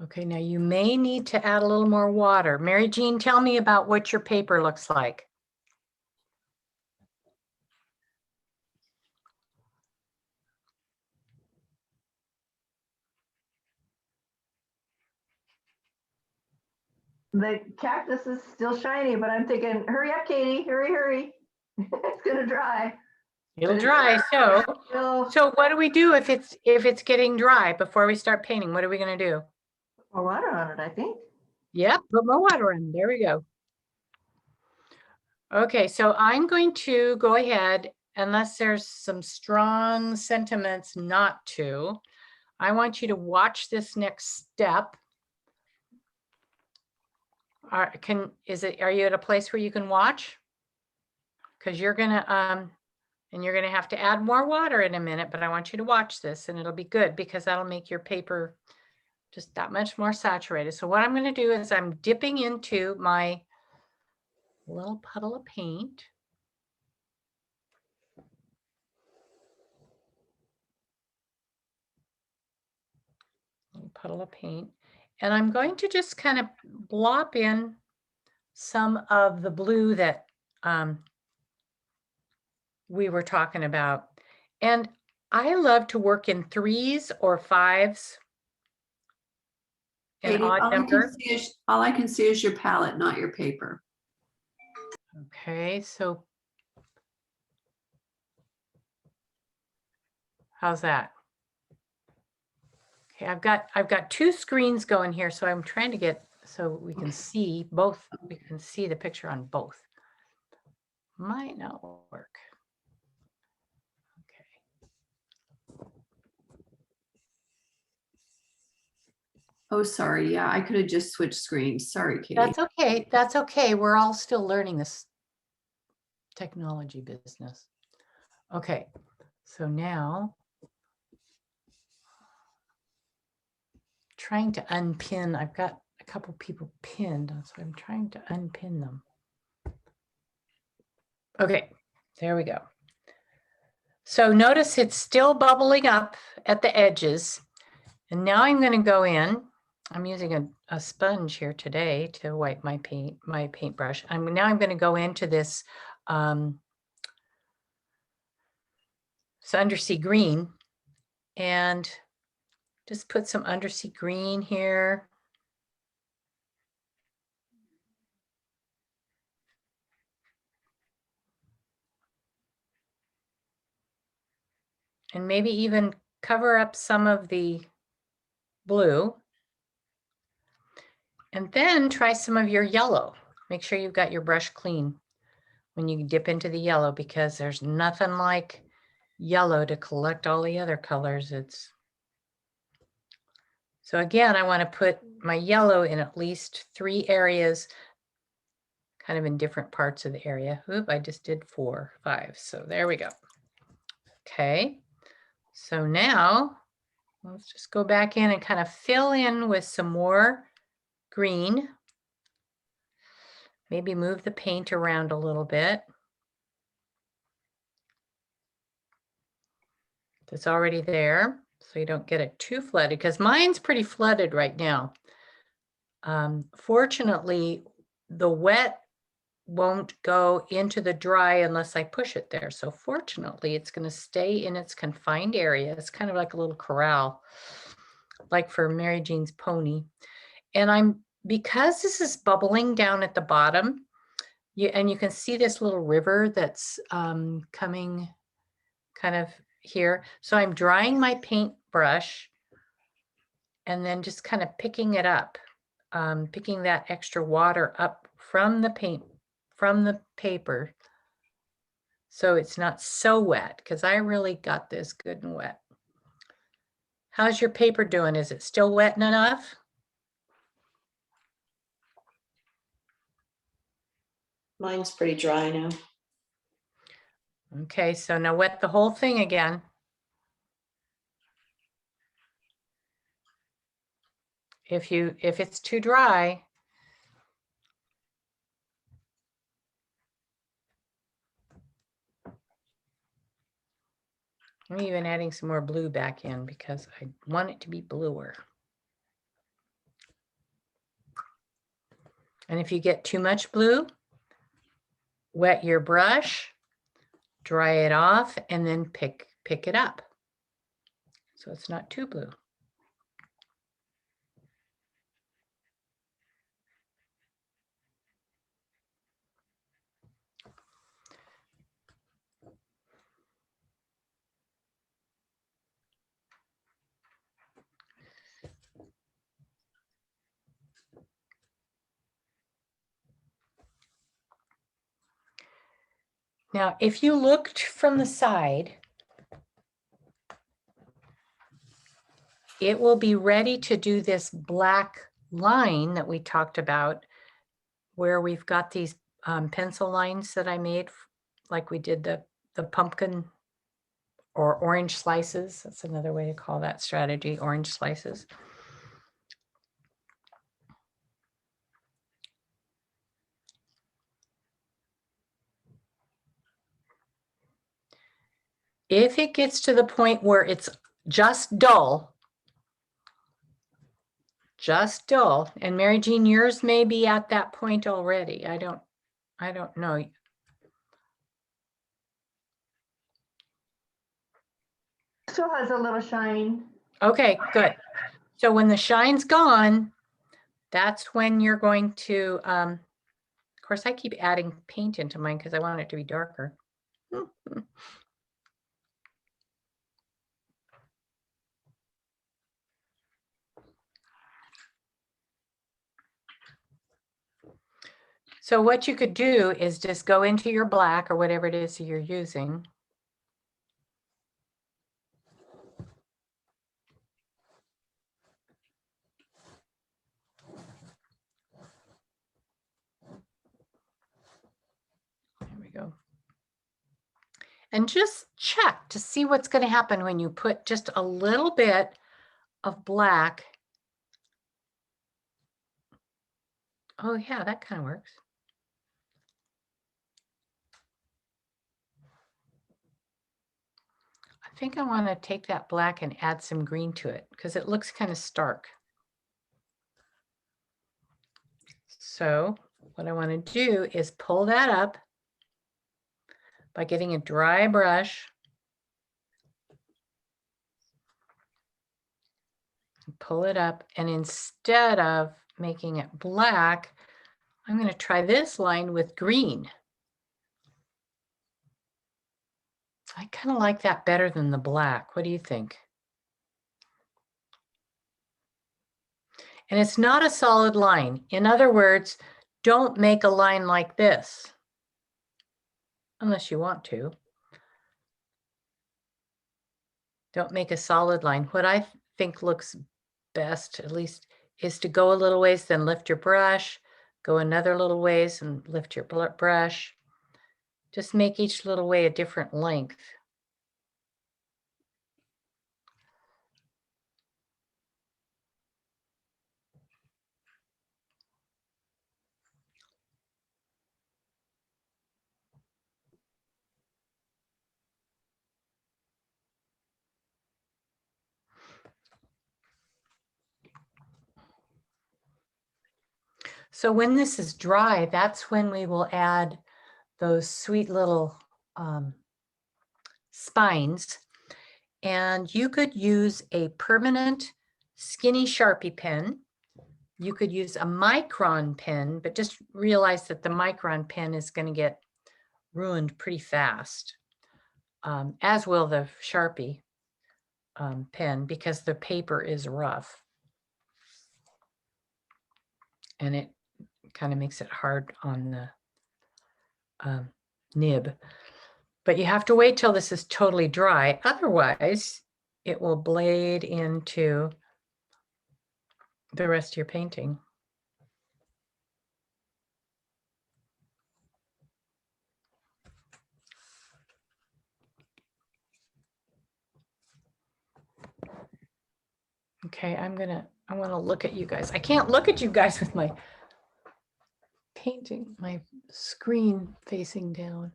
[SPEAKER 1] Okay, now you may need to add a little more water. Mary Jean, tell me about what your paper looks like.
[SPEAKER 2] The cactus is still shiny, but I'm thinking, hurry up, Katie, hurry, hurry. It's gonna dry.
[SPEAKER 1] It'll
[SPEAKER 2] But
[SPEAKER 1] dry. So
[SPEAKER 2] Still
[SPEAKER 1] what do we do if it's getting dry before we start painting? What are we going to do?
[SPEAKER 2] more water on it, I think.
[SPEAKER 1] Yep, put more water in. There we go. Okay, so I'm going to go ahead, unless there's some strong sentiments not to. I want you to watch this next step. Are you at a place where you can watch? Because you're gonna have to add more water in a minute, but I want you to watch this and it'll be good because that'll make your paper just that much more saturated. So what I'm going to do is I'm dipping into my little puddle of paint. Little puddle of paint. And I'm going to just kind of blop in some of the blue that we were talking about. And I love to work in 3s or 5s. An
[SPEAKER 5] Katie,
[SPEAKER 1] odd number.
[SPEAKER 5] all I can see is your palette, not your paper.
[SPEAKER 1] Okay, so how's that? Okay, I've got 2 screens going here, so I'm trying to get so we can see both. We can see the picture on both. Might not work. Okay.
[SPEAKER 5] Oh, sorry. Yeah, I could have just switched screens. Sorry, Katie.
[SPEAKER 1] That's okay. That's okay. We're all still learning this technology business. Okay, so now trying to unpin. I've got a couple people pinned, so I'm trying to unpin them. Okay, there we go. So notice it's still bubbling up at the edges. And now I'm going to go in. I'm using a sponge here today to wipe my paintbrush. Now I'm going to go into this undersea green and just put some undersea green here. And maybe even cover up some of the blue. And then try some of your yellow. Make sure you've got your brush clean when you dip into the yellow, because there's nothing like yellow to collect all the other colors. So again, I want to put my yellow in at least 3 areas, kind of in different parts of the area. Oop, I just did 4, 5. So there we go. Okay. So now let's just go back in and kind of fill in with some more green. Maybe move the paint around a little bit. That's already there, so you don't get it too flooded, because mine's pretty flooded right now. Fortunately, the wet won't go into the dry unless I push it there. So fortunately, it's going to stay in its confined area. It's kind of like a little corral, like for Mary Jean's pony. And because this is bubbling down at the bottom, and you can see this little river that's coming kind of here. So I'm drying my paintbrush and then just kind of picking it up, picking that extra water up from the paper. So it's not so wet, because I really got this good and wet. How's your paper doing? Is it still wet enough?
[SPEAKER 6] Mine's pretty dry now.
[SPEAKER 1] Okay, so now wet the whole thing again. If it's too dry, I'm even adding some more blue back in because I want it to be bluer. And if you get too much blue, wet your brush, dry it off, and then pick it up. So it's not too blue. Now, if you looked from the side, it will be ready to do this black line that we talked about, where we've got these pencil lines that I made, like we did the pumpkin or orange slices. That's another way to call that strategy, orange slices. If it gets to the point where it's just dull, and Mary Jean, yours may be at that point already. I don't know.
[SPEAKER 2] Still has a little shine.
[SPEAKER 1] Okay, good. So when the shine's gone, that's when you're going to, of course, I keep adding paint into mine because I want it to be darker. So what you could do is just go into your black or whatever it is you're using. There we go. And just check to see what's going to happen when you put just a little bit of black. Oh yeah, that kind of works. I think I want to take that black and add some green to it because it looks kind of stark. So what I want to do is pull that up by getting a dry brush. Pull it up, and instead of making it black, I'm going to try this line with green. I kind of like that better than the black. What do you think? And it's not a solid line. In other words, don't make a line like this unless you want to. Don't make a solid line. What I think looks best, at least, is to go a little ways, then lift your brush, go another little ways and lift your brush. Just make each little way a different length. So when this is dry, that's when we will add those sweet little spines. And you could use a permanent skinny Sharpie pen. You could use a micron pen, but just realize that the micron pen is going to get ruined pretty fast, as will the Sharpie pen, because the paper is rough. And it kind of makes it hard on the nib. But you have to wait till this is totally dry. Otherwise, it will blade into the rest of your painting. Okay, I want to look at you guys. I can't look at you guys with my painting, my screen facing down.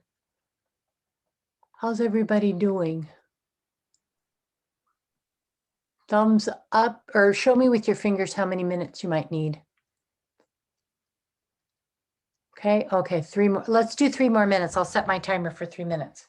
[SPEAKER 1] How's everybody doing? Thumbs up, or show me with your fingers how many minutes you might need. Okay, 3 more. Let's do 3 more minutes. I'll set my timer for 3 minutes.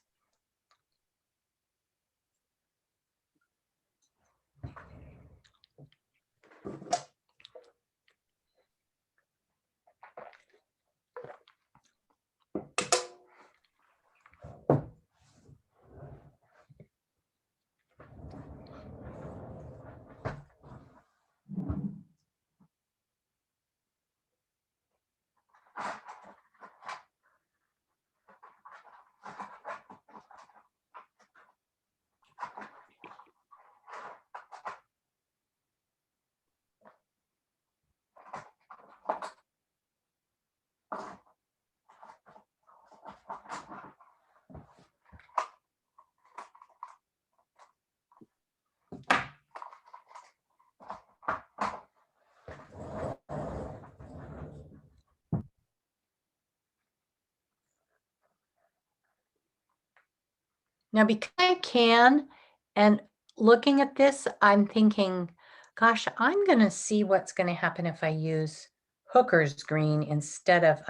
[SPEAKER 1] Now, because I can, and looking at this, I'm thinking, gosh, I'm going to see what's going to happen if I use Hooker's green instead of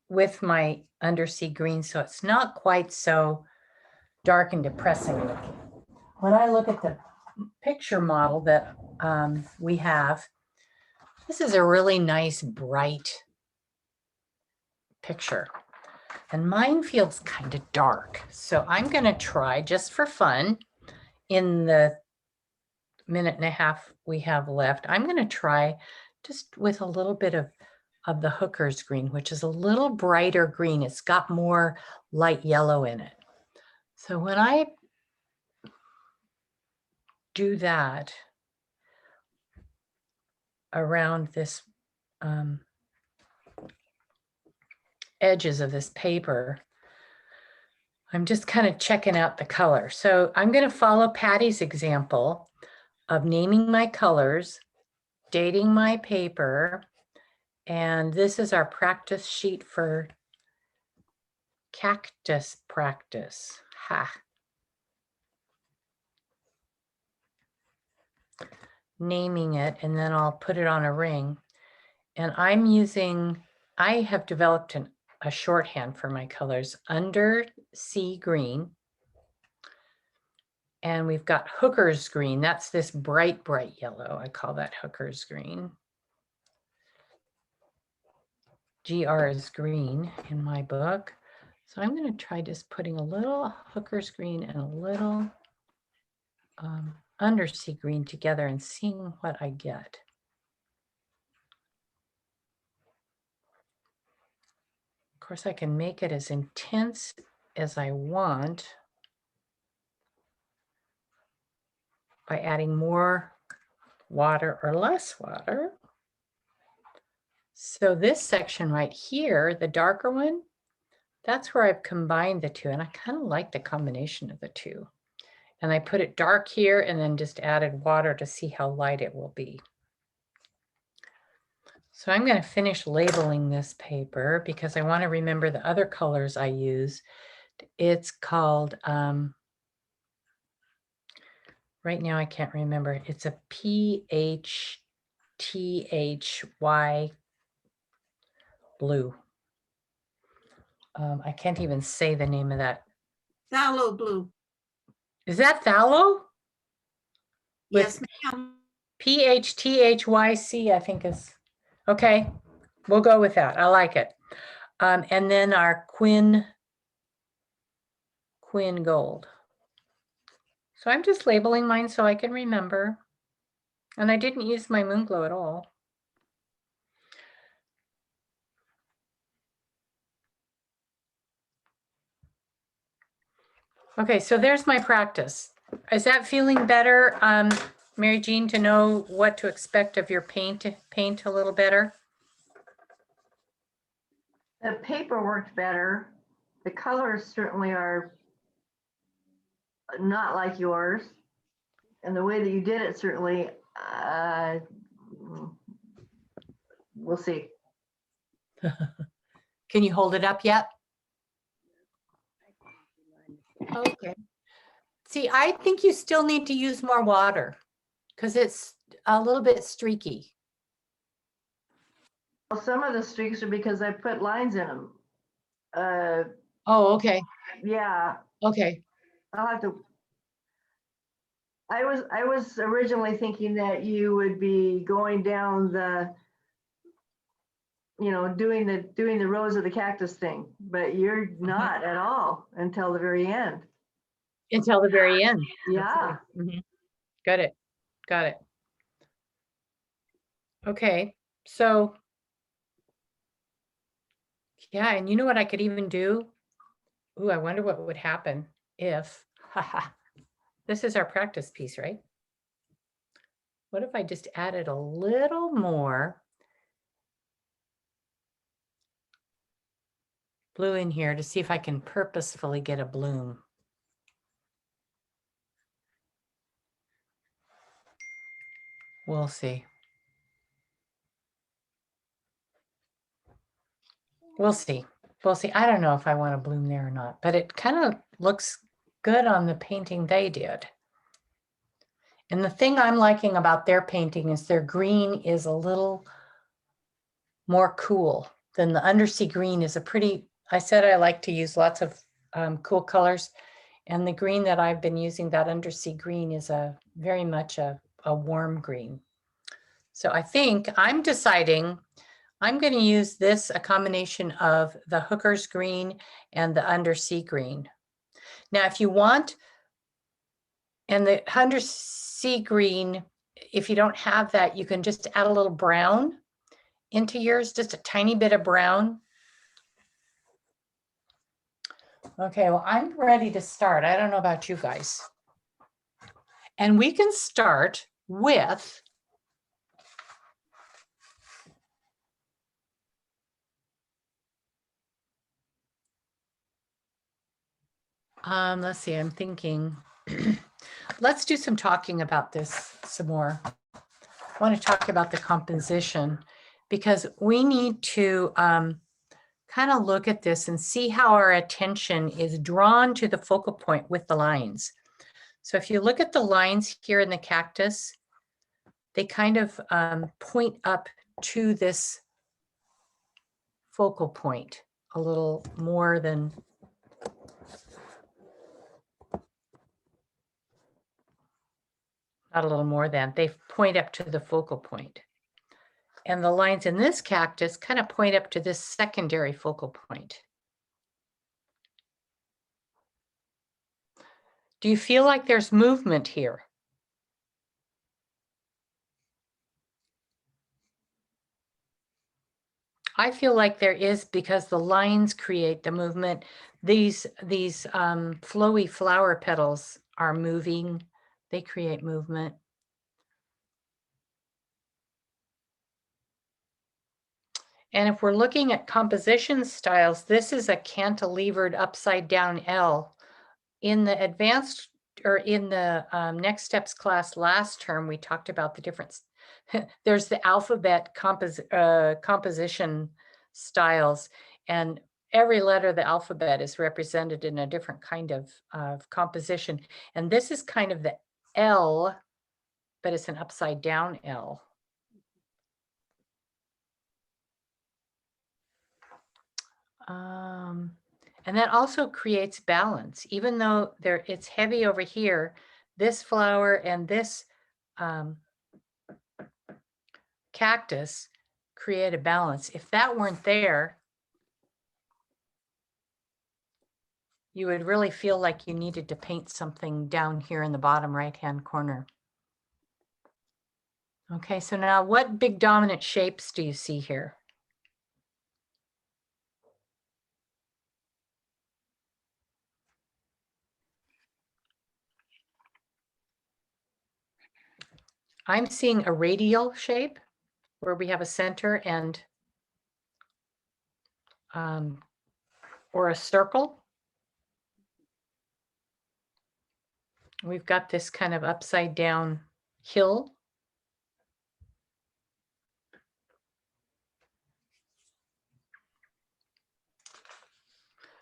[SPEAKER 1] with my undersea green, so it's not quite so dark and depressing looking. When I look at the picture model that we have, this is a really nice, bright picture. And mine feels kind of dark. So I'm going to try, just for fun, in the minute and a half we have left, I'm going to try just with a little bit of the Hooker's green, which is a little brighter green. It's got more light yellow in it. So when I do that around this edges of this paper, I'm just kind of checking out the color. So I'm going to follow Patty's example of naming my colors, dating my paper, and this is our practice sheet for Cactus practice. Ha. Naming it, and then I'll put it on a ring. And I have developed a shorthand for my colors, undersea green. And we've got Hooker's green. That's this bright, bright yellow. I call that Hooker's green. GR is green in my book. So I'm going to try just putting a little Hooker's green and a little undersea green together and seeing what I get. Of course, I can make it as intense as I want by adding more water or less water. So this section right here, the darker one, that's where I've combined the two, and I kind of like the combination of the two. And I put it dark here and then just added water to see how light it will be. So I'm going to finish labeling this paper because I want to remember the other colors I use. It's called, right now I can't remember. It's a PHTHY blue. I can't even say the name of that.
[SPEAKER 3] Phthalo blue.
[SPEAKER 1] Is that phthalo?
[SPEAKER 3] Yes, ma'am.
[SPEAKER 1] PHTHYC, I think is, okay, we'll go with that. I like it. And then our Quinn Gold. So I'm just labeling mine so I can remember. And I didn't use my moon glow at all. Okay, so there's my practice. Is that feeling better, Mary Jean, to know what to expect of your paint a little better?
[SPEAKER 2] The paper worked better. The colors certainly are not like yours. And the way that you did it certainly, we'll see.
[SPEAKER 1] Can you hold it up yet? Okay. See, I think you still need to use more water because it's a little bit streaky.
[SPEAKER 2] Well, some of the streaks are because I put lines in them.
[SPEAKER 1] Oh, okay.
[SPEAKER 2] Yeah,
[SPEAKER 1] Okay.
[SPEAKER 2] I'll have to. I was originally thinking that you would be going down the, doing the rows of the cactus thing, but you're not at all until the very end.
[SPEAKER 1] Until the very end.
[SPEAKER 2] Yeah.
[SPEAKER 1] Mhm. Got it. Got it. Okay. So, yeah, and you know what I could even do? Ooh, I wonder what would happen if, this is our practice piece, right? What if I just added a little more blue in here to see if I can purposefully get a bloom? We'll see. We'll see. We'll see. I don't know if I want to bloom there or not, but it kind of looks good on the painting they did. And the thing I'm liking about their painting is their green is a little more cool than the undersea green is a pretty, I said I like to use lots of cool colors. And the green that I've been using, that undersea green, is a very much a warm green. So I think I'm deciding I'm going to use this, a combination of the Hooker's green and the undersea green. Now, if you want, and the undersea green, if you don't have that, you can just add a little brown into yours, just a tiny bit of brown. Okay, well, I'm ready to start. I don't know about you guys. And we can start with let's see, I'm thinking, let's do some talking about this some more. I want to talk about the composition because we need to kind of look at this and see how our attention is drawn to the focal point with the lines. So if you look at the lines here in the cactus, they kind of point up to this focal point a little more than, not a little more than, they point up to the focal point. And the lines in this cactus kind of point up to this secondary focal point. Do you feel like there's movement here? I feel like there is because the lines create the movement. These flowy flower petals are moving. They create movement. And if we're looking at composition styles, this is a cantilevered upside down L. In the advanced, or in the next steps class last term, we talked about the difference. There's the alphabet composition styles, and every letter of the alphabet is represented in a different kind of composition. And this is kind of the L, but it's an upside down L. And that also creates balance, even though it's heavy over here, this flower and this cactus create a balance. If that weren't there, you would really feel like you needed to paint something down here in the bottom right-hand corner. Okay, so now what big dominant shapes do you see here? I'm seeing a radial shape where we have a center and or a circle. We've got this kind of upside down hill.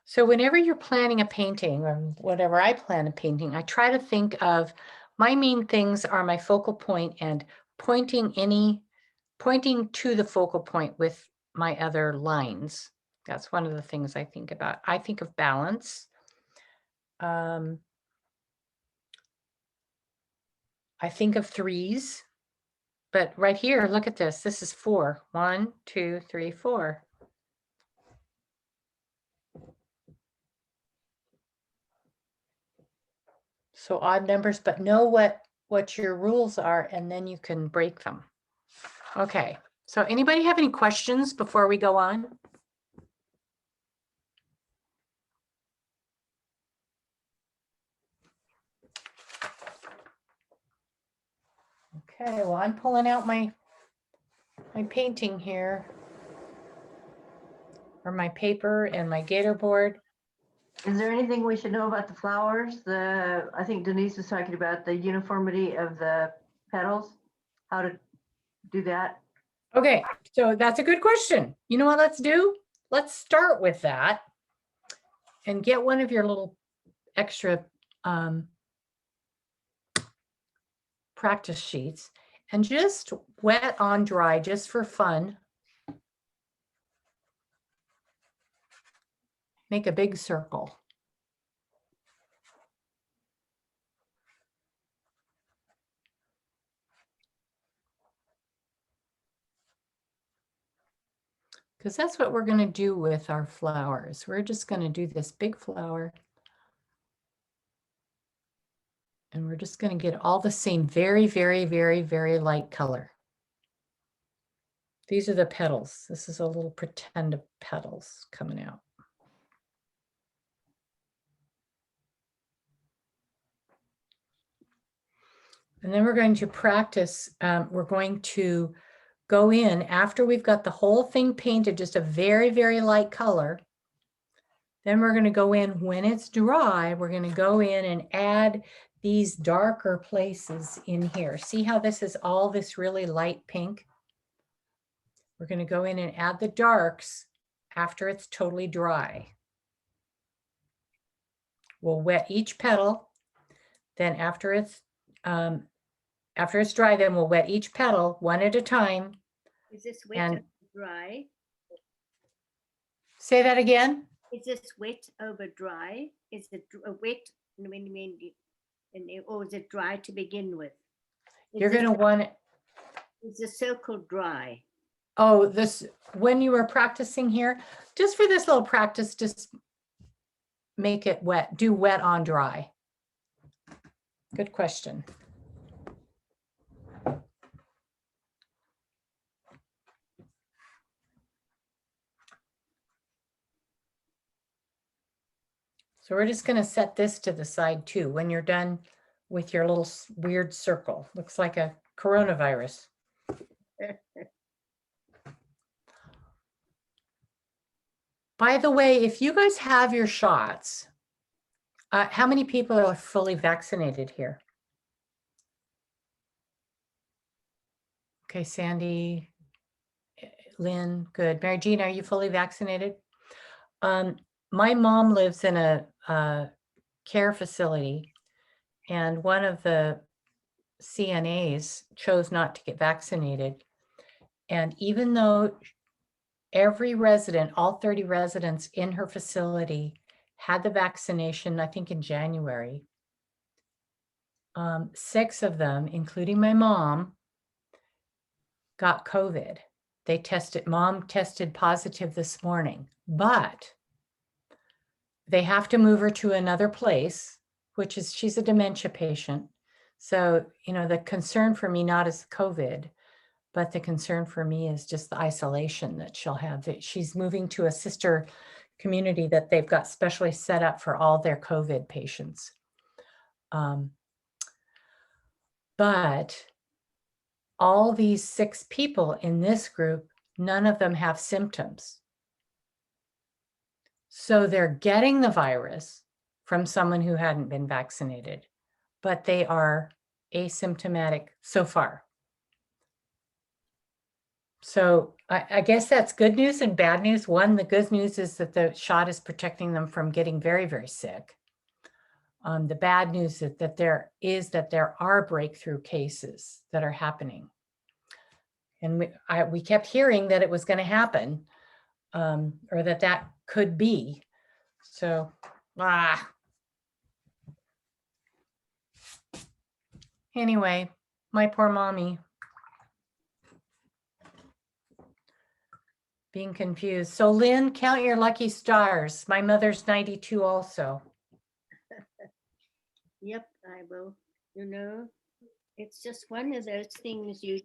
[SPEAKER 1] So whenever you're planning a painting, or whatever I plan a painting, I try to think of my main things are my focal point and pointing to the focal point with my other lines. That's one of the things I think about. I think of balance. I think of threes, but right here, look at this. This is 4. 1, 2, 3, 4. So odd numbers, but know what your rules are, and then you can break them. Okay, so anybody have any questions before we go on? Okay, well, I'm pulling out my painting here, or my paper and my gator board.
[SPEAKER 2] Is there anything we should know about the flowers? I think Denise was talking about the uniformity of the petals, how to do that.
[SPEAKER 1] Okay, so that's a good question. You know what let's do? Let's start with that and get one of your little extra practice sheets and just wet on dry just for fun. Make a big circle. Because that's what we're going to do with our flowers. We're just going to do this big flower. And we're just going to get all the same very, very, very, very light color. These are the petals. This is a little pretend of petals coming out. And then we're going to practice. We're going to go in after we've got the whole thing painted, just a very, very light color. Then we're going to go in when it's dry. We're going to go in and add these darker places in here. See how this is all this really light pink? We're going to go in and add the darks after it's totally dry. We'll wet each petal. Then after it's dry, then we'll wet each petal one at a time.
[SPEAKER 8] Is this wet
[SPEAKER 1] And
[SPEAKER 8] over dry?
[SPEAKER 1] say that again.
[SPEAKER 8] Is this wet over dry? Is it wet or is it dry to begin with?
[SPEAKER 1] You're going to want it.
[SPEAKER 8] Is the circle dry?
[SPEAKER 1] Oh, this, when you were practicing here, just for this little practice, just make it wet, do wet on dry. Good question. So we're just going to set this to the side too. When you're done with your little weird circle, looks like a coronavirus. By the way, if you guys have your shots, how many people are fully vaccinated here? Okay, Sandy, Lynn, good. Mary Jean, are you fully vaccinated? My mom lives in a care facility, and one of the CNAs chose not to get vaccinated. And even though every resident, all 30 residents in her facility had the vaccination, I think in January. 6 of them, including my mom, got COVID. Mom tested positive this morning, but they have to move her to another place, which is, she's a dementia patient. So, you know, the concern for me not is COVID, but the concern for me is just the isolation that she'll have. That she's moving to a sister community that they've got specially set up for all their COVID patients. But all these 6 people in this group, none of them have symptoms. So they're getting the virus from someone who hadn't been vaccinated, but they are asymptomatic so far. So I guess that's good news and bad news. One, the good news is that the shot is protecting them from getting very, very sick. The bad news is that there are breakthrough cases that are happening. And we kept hearing that it was going to happen, or that could be. So, anyway, my poor mommy. Being confused. So Lynn, count your lucky stars. My mother's 92 also.
[SPEAKER 8] Yep, I will. You know, it's just one of those things you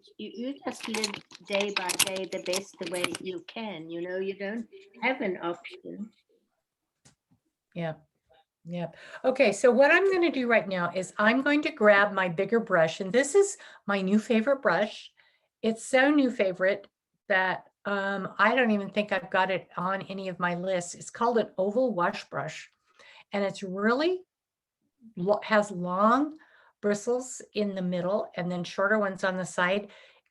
[SPEAKER 8] just live day by day the best the way you can. You know, you don't have an option.
[SPEAKER 1] Yep. Yep. Okay, so what I'm going to do right now is I'm going to grab my bigger brush, and this is my new favorite brush. It's so new favorite that I don't even think I've got it on any of my lists. It's called an oval wash brush, and it's really has long bristles in the middle and then shorter ones on the side.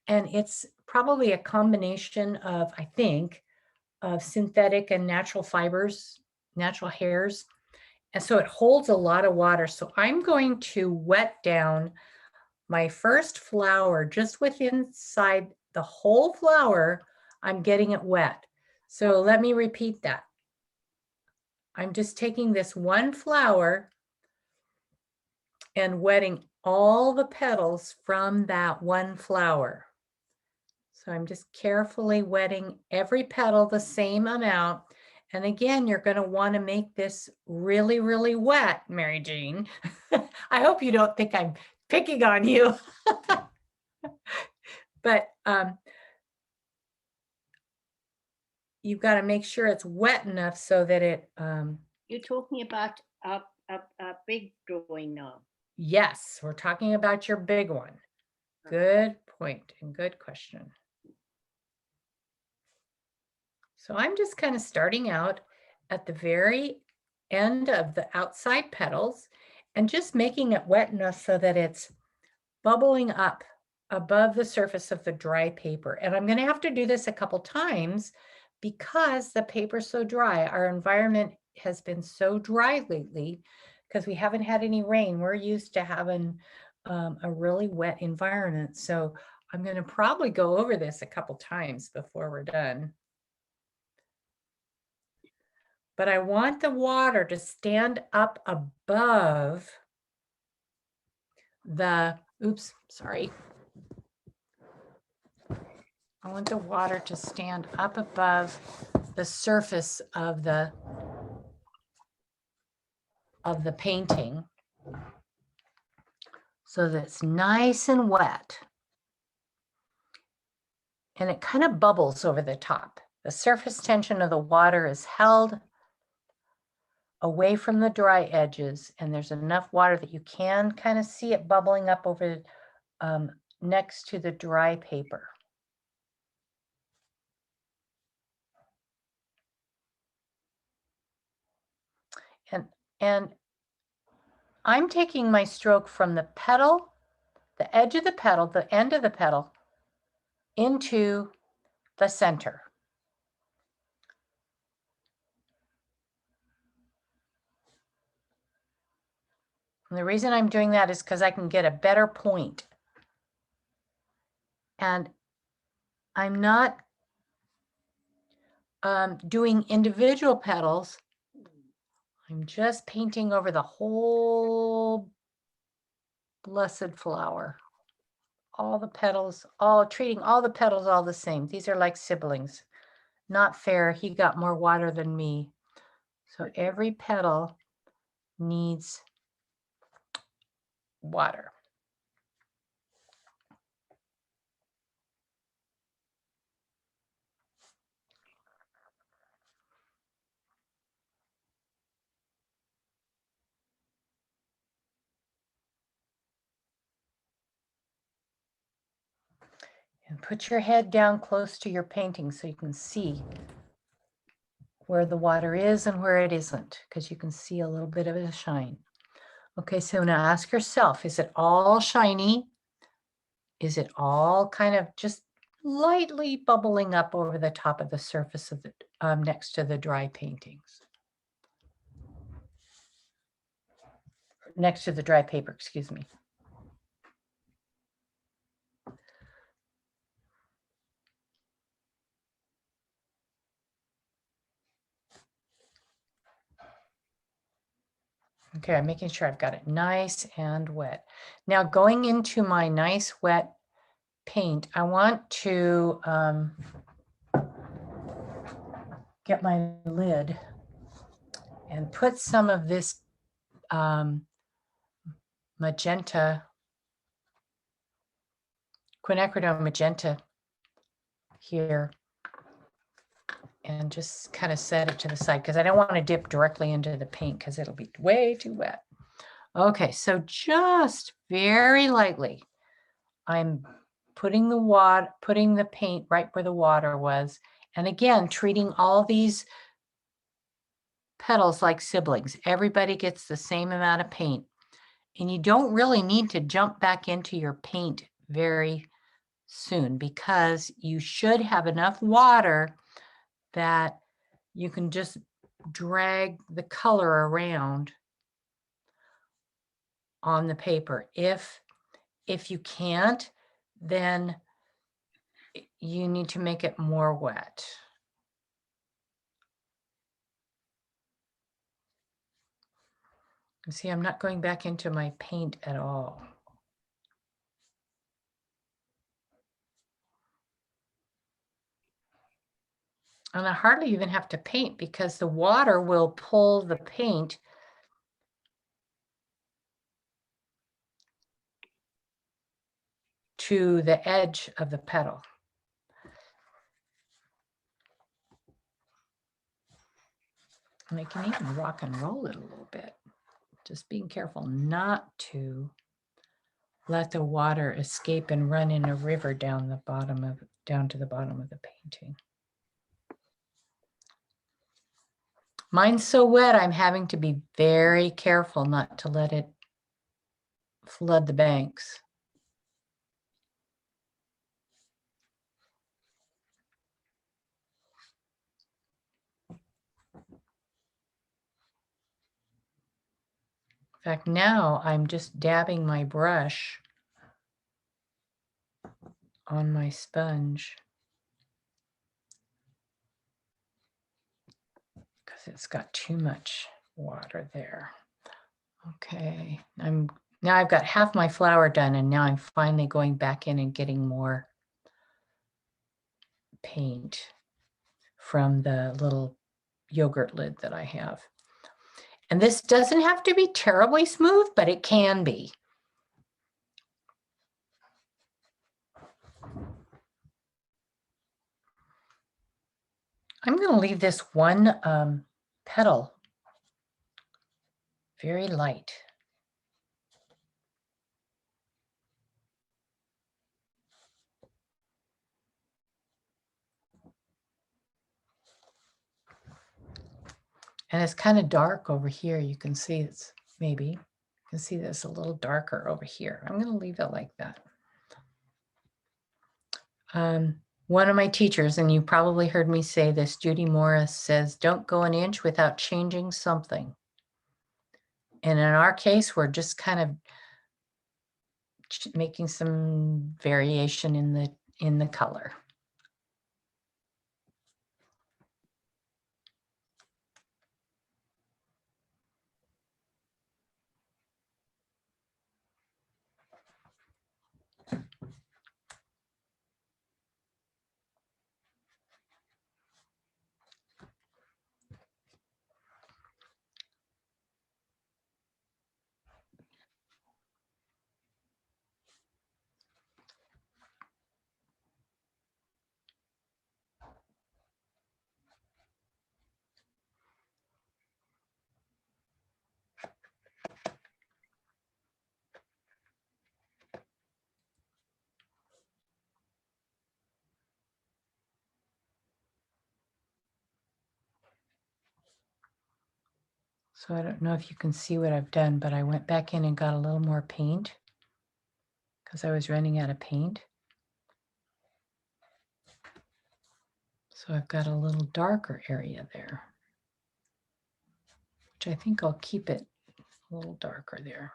[SPEAKER 1] And it's probably a combination of, I think, of synthetic and natural fibers, natural hairs. And so it holds a lot of water. So I'm going to wet down my first flower just within inside the whole flower. I'm getting it wet. So let me repeat that. I'm just taking this one flower and wetting all the petals from that one flower. So I'm just carefully wetting every petal the same amount. And again, you're going to want to make this really, really wet, Mary Jean. I hope you don't think I'm picking on you. But you've got to make sure it's wet enough so that it...
[SPEAKER 8] You're talking about a big drawing now.
[SPEAKER 1] Yes, we're talking about your big one. Good point and good question. So I'm just kind of starting out at the very end of the outside petals and just making it wet enough so that it's bubbling up above the surface of the dry paper. And I'm going to have to do this a couple times because the paper's so dry. Our environment has been so dry lately because we haven't had any rain. We're used to having a really wet environment. So I'm going to probably go over this a couple times before we're done. But I want the water to stand up above the, oops, sorry. I want the water to stand up above the surface of the painting so that it's nice and wet. And it kind of bubbles over the top. The surface tension of the water is held away from the dry edges, and there's enough water that you can kind of see it bubbling up over next to the dry paper. And I'm taking my stroke from the petal, the edge of the petal, the end of the petal, into the center. And the reason I'm doing that is because I can get a better point. And I'm not doing individual petals, I'm just painting over the whole blessed flower. All the petals, treating all the petals all the same. These are like siblings. Not fair. He got more water than me. So every petal needs water. And put your head down close to your painting so you can see where the water is and where it isn't, because you can see a little bit of a shine. Okay, so now ask yourself, is it all shiny? Is it all kind of just lightly bubbling up over the top of the surface of the next to the dry paintings? Next to the dry paper, excuse me. Okay, I'm making sure I've got it nice and wet. Now going into my nice wet paint, I want to get my lid and put some of this magenta, quinacridone magenta here, and just kind of set it to the side because I don't want to dip directly into the paint because it'll be way too wet. Okay, so just very lightly, I'm putting the paint right where the water was. And again, treating all these petals like siblings. Everybody gets the same amount of paint. And you don't really need to jump back into your paint very soon because you should have enough water that you can just drag the color around on the paper. If you can't, then you need to make it more wet. See, I'm not going back into my paint at all. And I hardly even have to paint because the water will pull the paint to the edge of the petal. And I can even rock and roll it a little bit. Just being careful not to let the water escape and run in a river down to the bottom of the painting. Mine's so wet, I'm having to be very careful not to let it flood the banks. In fact, now I'm just dabbing my brush on my sponge because it's got too much water there. Okay, now I've got half my flower done, and now I'm finally going back in and getting more paint from the little yogurt lid that I have. And this doesn't have to be terribly smooth, but it can be. I'm going to leave this one petal very light. And it's kind of dark over here. You can see you can see this a little darker over here. I'm going to leave it like that. One of my teachers, and you probably heard me say this, Judy Morris, says, don't go an inch without changing something. And in our case, we're just kind of making some variation in the color. So I don't know if you can see what I've done, but I went back in and got a little more paint because I was running out of paint. So I've got a little darker area there, which I think I'll keep it a little darker there.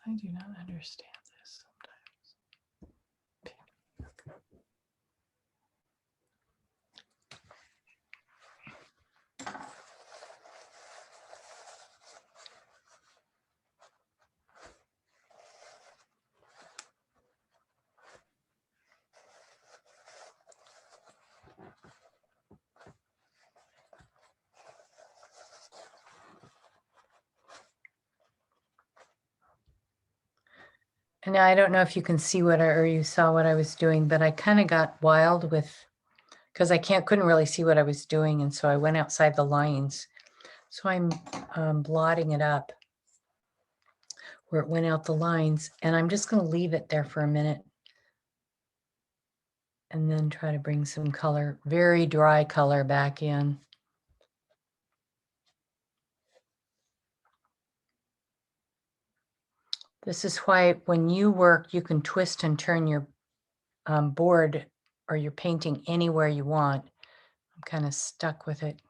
[SPEAKER 1] I do not understand this sometimes. And now I don't know if you can see what or you saw what I was doing, but I kind of got wild with, because I couldn't really see what I was doing. And so I went outside the lines. So I'm blotting it up where it went out the lines. And I'm just going to leave it there for a minute. And then try to bring some color, very dry color back in. This is why when you work, you can twist and turn your board or your painting anywhere you want. I'm kind of stuck with it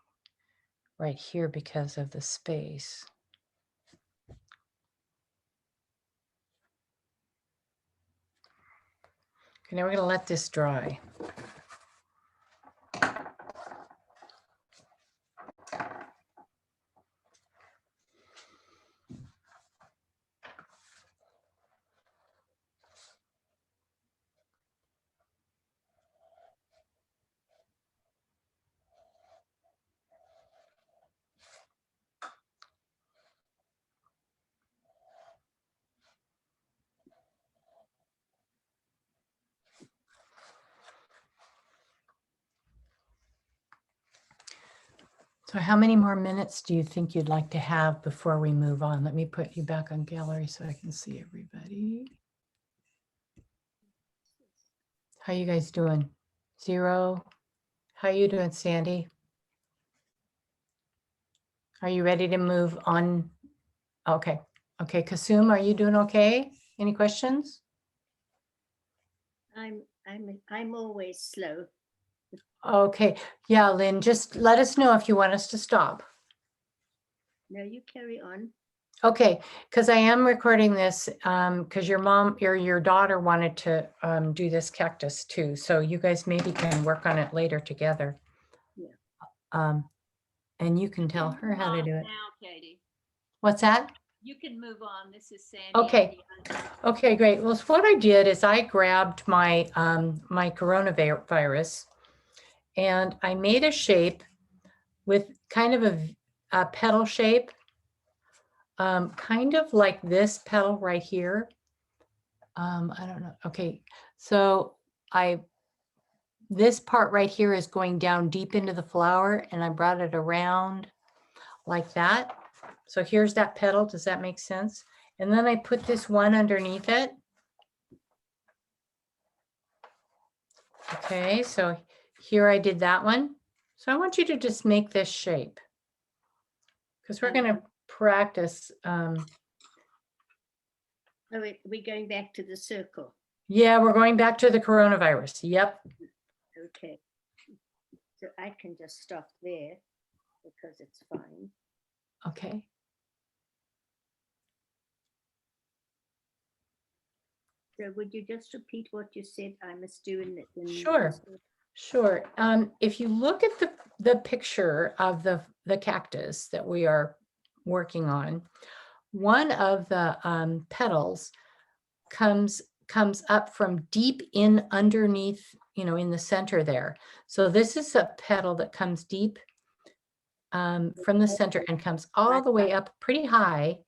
[SPEAKER 1] right here because of the space. Okay, now we're going to let this dry. So how many more minutes do you think you'd like to have before we move on? Let me put you back on gallery so I can see everybody. How you guys doing? 0. How you doing, Sandy? Are you ready to move on? Okay. Okay, Kasum, are you doing okay? Any questions?
[SPEAKER 8] I'm always slow.
[SPEAKER 1] Okay. Yeah, Lynn, just let us know if you want us to stop.
[SPEAKER 8] No, you carry on.
[SPEAKER 1] Okay, because I am recording this because your mom or your daughter wanted to do this cactus too. So you guys maybe can work on it later together.
[SPEAKER 8] Yeah.
[SPEAKER 1] And you can tell her how to do it.
[SPEAKER 4] Now, Katie,
[SPEAKER 1] What's that?
[SPEAKER 4] you can move on. This is Sandy.
[SPEAKER 1] Okay. Okay, great. Well, so what I did is I grabbed my my coronavirus and I made a shape with kind of a petal shape, kind of like this petal right here. I don't know. Okay, so I this part right here is going down deep into the flower, and I brought it around like that. So here's that petal. Does that make sense? And then I put this one underneath it. Okay, so here I did that one. So I want you to just make this shape, because we're going to practice.
[SPEAKER 8] Oh, we're going back to the circle.
[SPEAKER 1] Yeah, we're going back to the coronavirus. Yep.
[SPEAKER 8] Okay. So I can just stop there because it's fine.
[SPEAKER 1] Okay.
[SPEAKER 8] So would you just repeat what you said? I must do in the
[SPEAKER 1] Sure. Sure. If you look at the picture of the cactus that we are working on, one of the petals comes up from deep in underneath, in the center there. So this is a petal that comes deep from the center and comes all the way up pretty high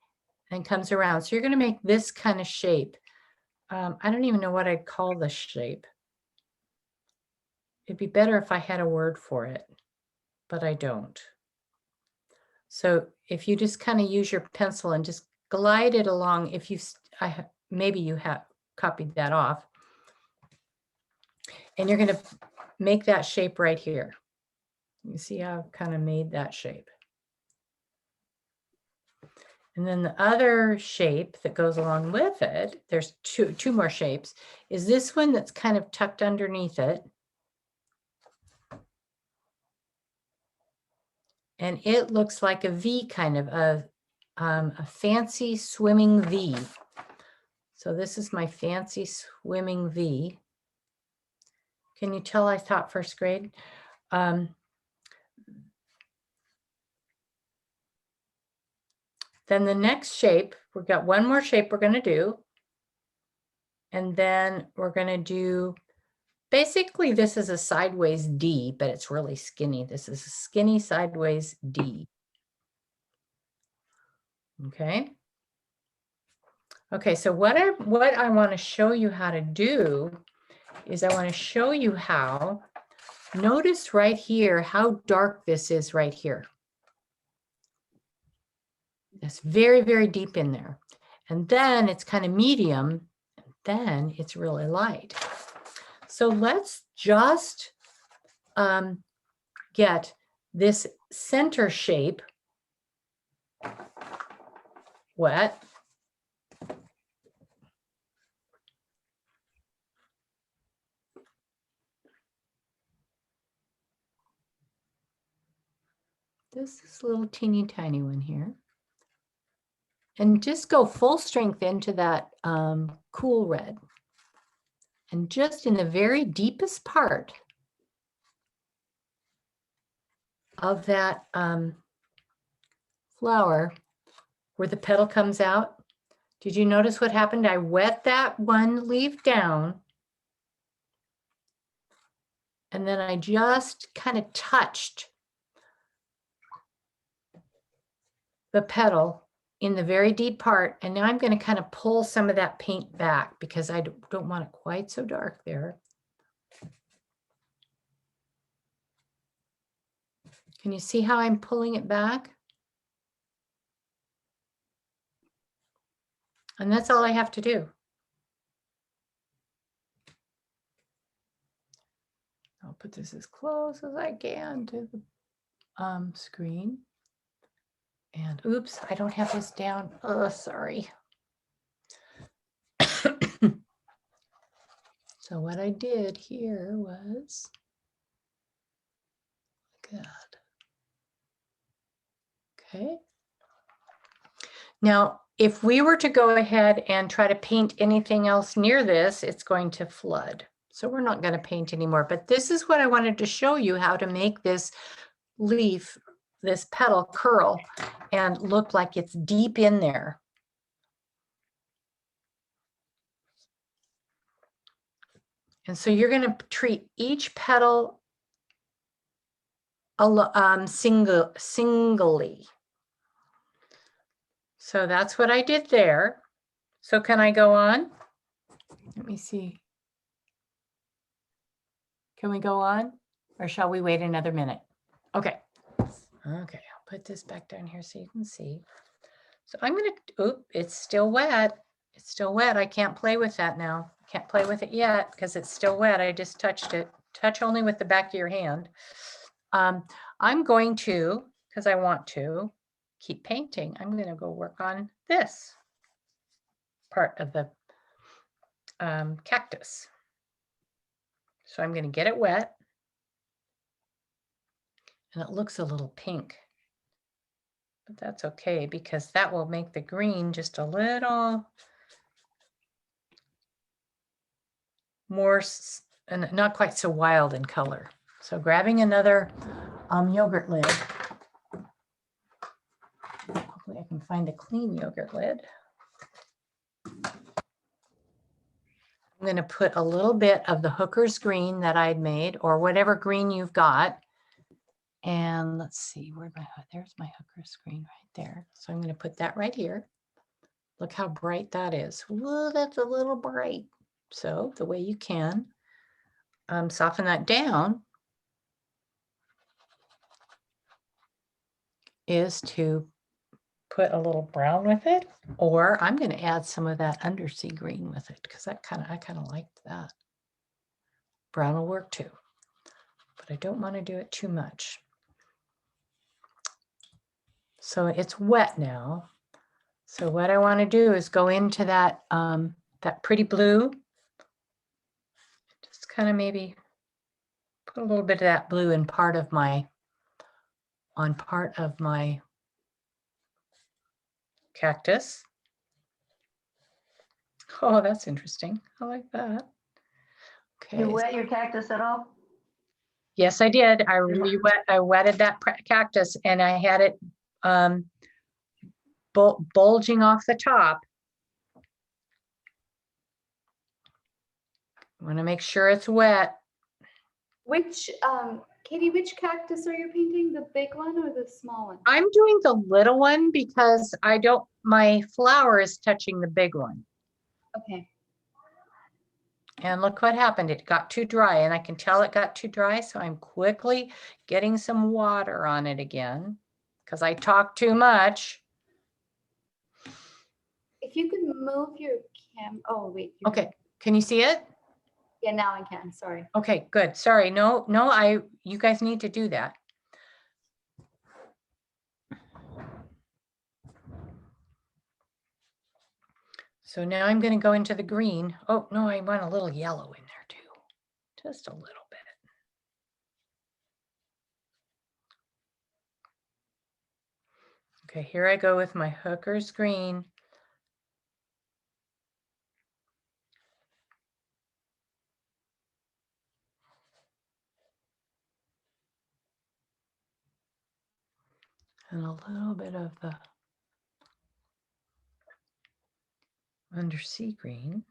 [SPEAKER 1] and comes around. So you're going to make this kind of shape. I don't even know what I'd call this shape. It'd be better if I had a word for it, but I don't. So if you just kind of use your pencil and just glide it along, maybe you have copied that off, and you're going to make that shape right here. You see how I've kind of made that shape. And then the other shape that goes along with it, there's two more shapes, is this one that's kind of tucked underneath it. And it looks like a V, kind of a fancy swimming V. So this is my fancy swimming V. Can you tell I taught first grade? Then the next shape, we've got one more shape we're going to do. And then we're going to do, basically this is a sideways D, but it's really skinny. This is a skinny sideways D. Okay. Okay, so what I want to show you how to do is I want to show you how, notice right here how dark this is right here. It's very, very deep in there. And then it's kind of medium, and then it's really light. So let's just get this center shape wet. This is a little teeny tiny one here. And just go full strength into that cool red. And just in the very deepest part of that flower where the petal comes out, did you notice what happened? I wet that one leaf down, and then I just kind of touched the petal in the very deep part. And now I'm going to kind of pull some of that paint back because I don't want it quite so dark there. Can you see how I'm pulling it back? And that's all I have to do. I'll put this as close as I can to the screen. And oops, I don't have this down. Oh, sorry. So what I did here was like that. Okay. Now, if we were to go ahead and try to paint anything else near this, it's going to flood. So we're not going to paint anymore. But this is what I wanted to show you, how to make this leaf, this petal curl and look like it's deep in there. And so you're going to treat each petal singly. So that's what I did there. So can I go on? Let me see. Can we go on or shall we wait another minute? Okay. Okay, I'll put this back down here so you can see. So I'm gonna, oop, it's still wet. It's still wet. I can't play with that now. Can't play with it yet because it's still wet. I just touched it. Touch only with the back of your hand. I'm going to, because I want to keep painting, I'm going to go work on this part of the cactus. So I'm going to get it wet. And it looks a little pink. But that's okay because that will make the green just a little more, and not quite so wild in color. So grabbing another yogurt lid. Hopefully I can find a clean yogurt lid. I'm going to put a little bit of the hooker's green that I'd made, or whatever green you've got. And let's see, there's my hooker's green right there. So I'm going to put that right here. Look how bright that is. Whoa, that's a little bright. So the way you can soften that down is to put a little brown with it, or I'm going to add some of that undersea green with it because I kind of liked that. Brown will work too, but I don't want to do it too much. So it's wet now. So what I want to do is go into that that pretty blue. Just kind of maybe put a little bit of that blue in part of my cactus. Oh, that's interesting. I like that. Okay.
[SPEAKER 2] You wet your cactus at all?
[SPEAKER 1] Yes, I did. I wetted that cactus and I had it bulging off the top. I want to make sure it's wet.
[SPEAKER 7] Which, Katie, which cactus are you painting? The big one or the small one?
[SPEAKER 1] I'm doing the little one because my flower is touching the big one.
[SPEAKER 7] Okay.
[SPEAKER 1] And look what happened. It got too dry and I can tell it got too dry. So I'm quickly getting some water on it again because I talk too much.
[SPEAKER 7] If you could move your oh, wait.
[SPEAKER 1] Okay. Can you see it?
[SPEAKER 7] Yeah, now I can. Sorry.
[SPEAKER 1] Okay, good. Sorry. No, you guys need to do that. So now I'm going to go into the green. Oh, no, I want a little yellow in there too. Just a little bit. Okay, here I go with my hooker's green. And a little bit of the undersea green.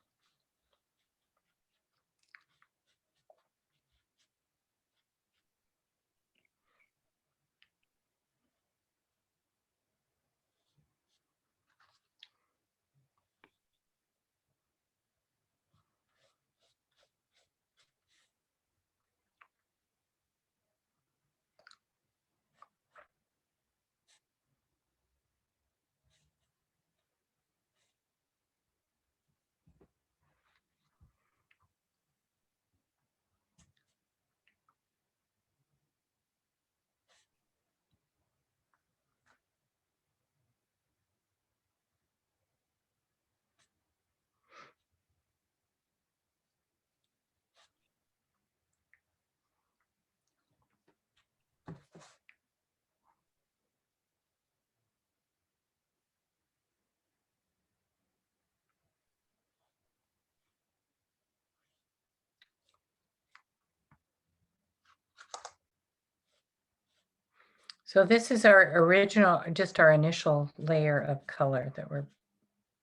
[SPEAKER 1] So this is our original, just our initial layer of color that we're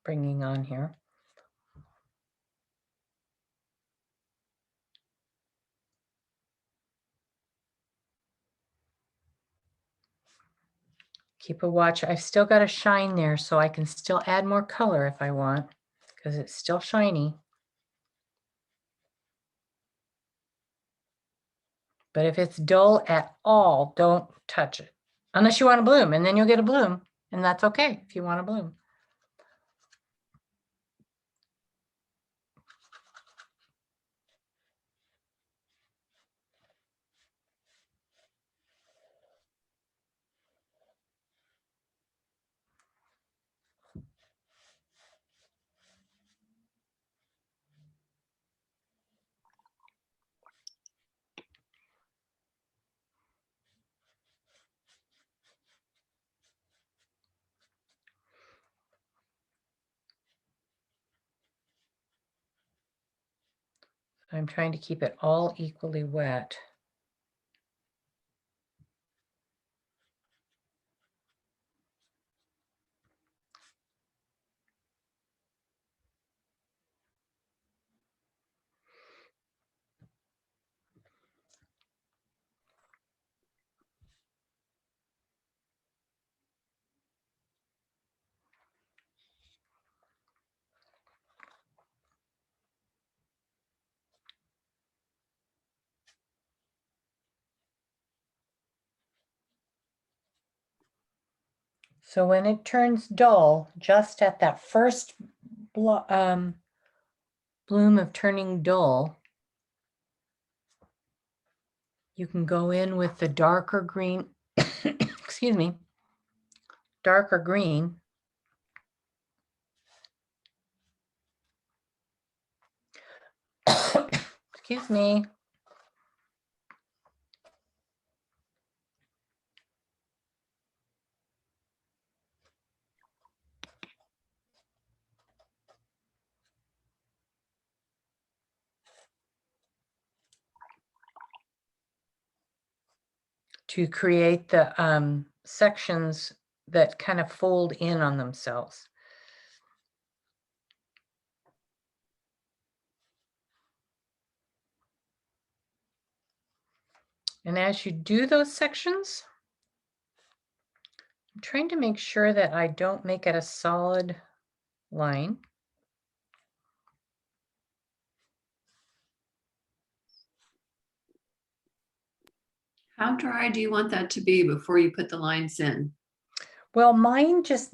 [SPEAKER 1] bringing on here. Keep a watch. I've still got a shine there, so I can still add more color if I want, because it's still shiny. But if it's dull at all, don't touch it. Unless you want to bloom, and then you'll get a bloom. And that's okay if you want to bloom. I'm trying to keep it all equally wet. So when it turns dull, just at that first bloom of turning dull, you can go in with the darker green, excuse me, darker green. Excuse me. To create the sections that kind of fold in on themselves. And as you do those sections, I'm trying to make sure that I don't make it a solid line.
[SPEAKER 5] How dry do you want that to be before you put the lines in?
[SPEAKER 1] Well, mine just,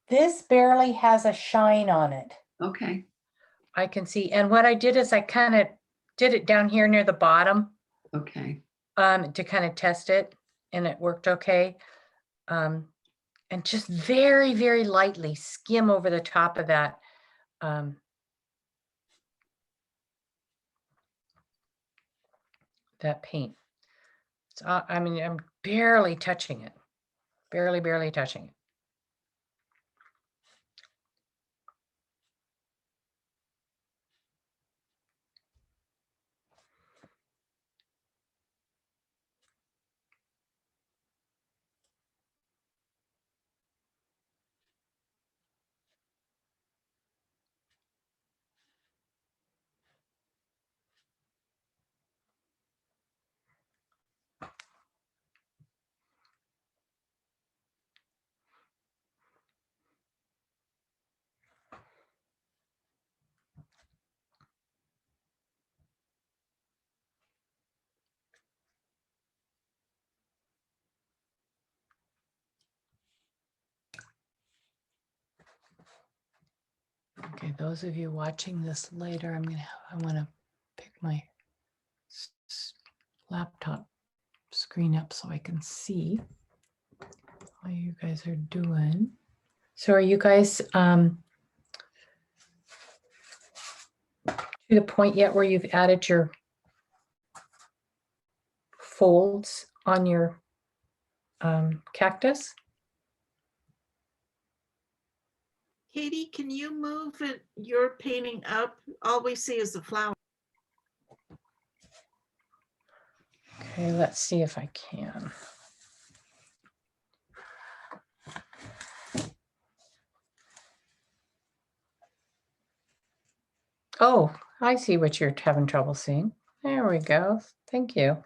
[SPEAKER 1] this barely has a shine on it.
[SPEAKER 5] Okay.
[SPEAKER 1] I can see. And what I did is I kind of did it down here near the bottom
[SPEAKER 5] Okay.
[SPEAKER 1] to kind of test it, and it worked okay. And just very, very lightly skim over the top of that. That paint. So, I mean, I'm barely touching it. Barely, barely touching it. Okay, those of you watching this later, I want to pick my laptop screen up so I can see how you guys are doing. So are you guys to the point yet where you've added your folds on your cactus?
[SPEAKER 3] Katie, can you move it, your painting up? All we see is the flower.
[SPEAKER 1] Okay, let's see if I can. Oh, I see what you're having trouble seeing. There we go. Thank you.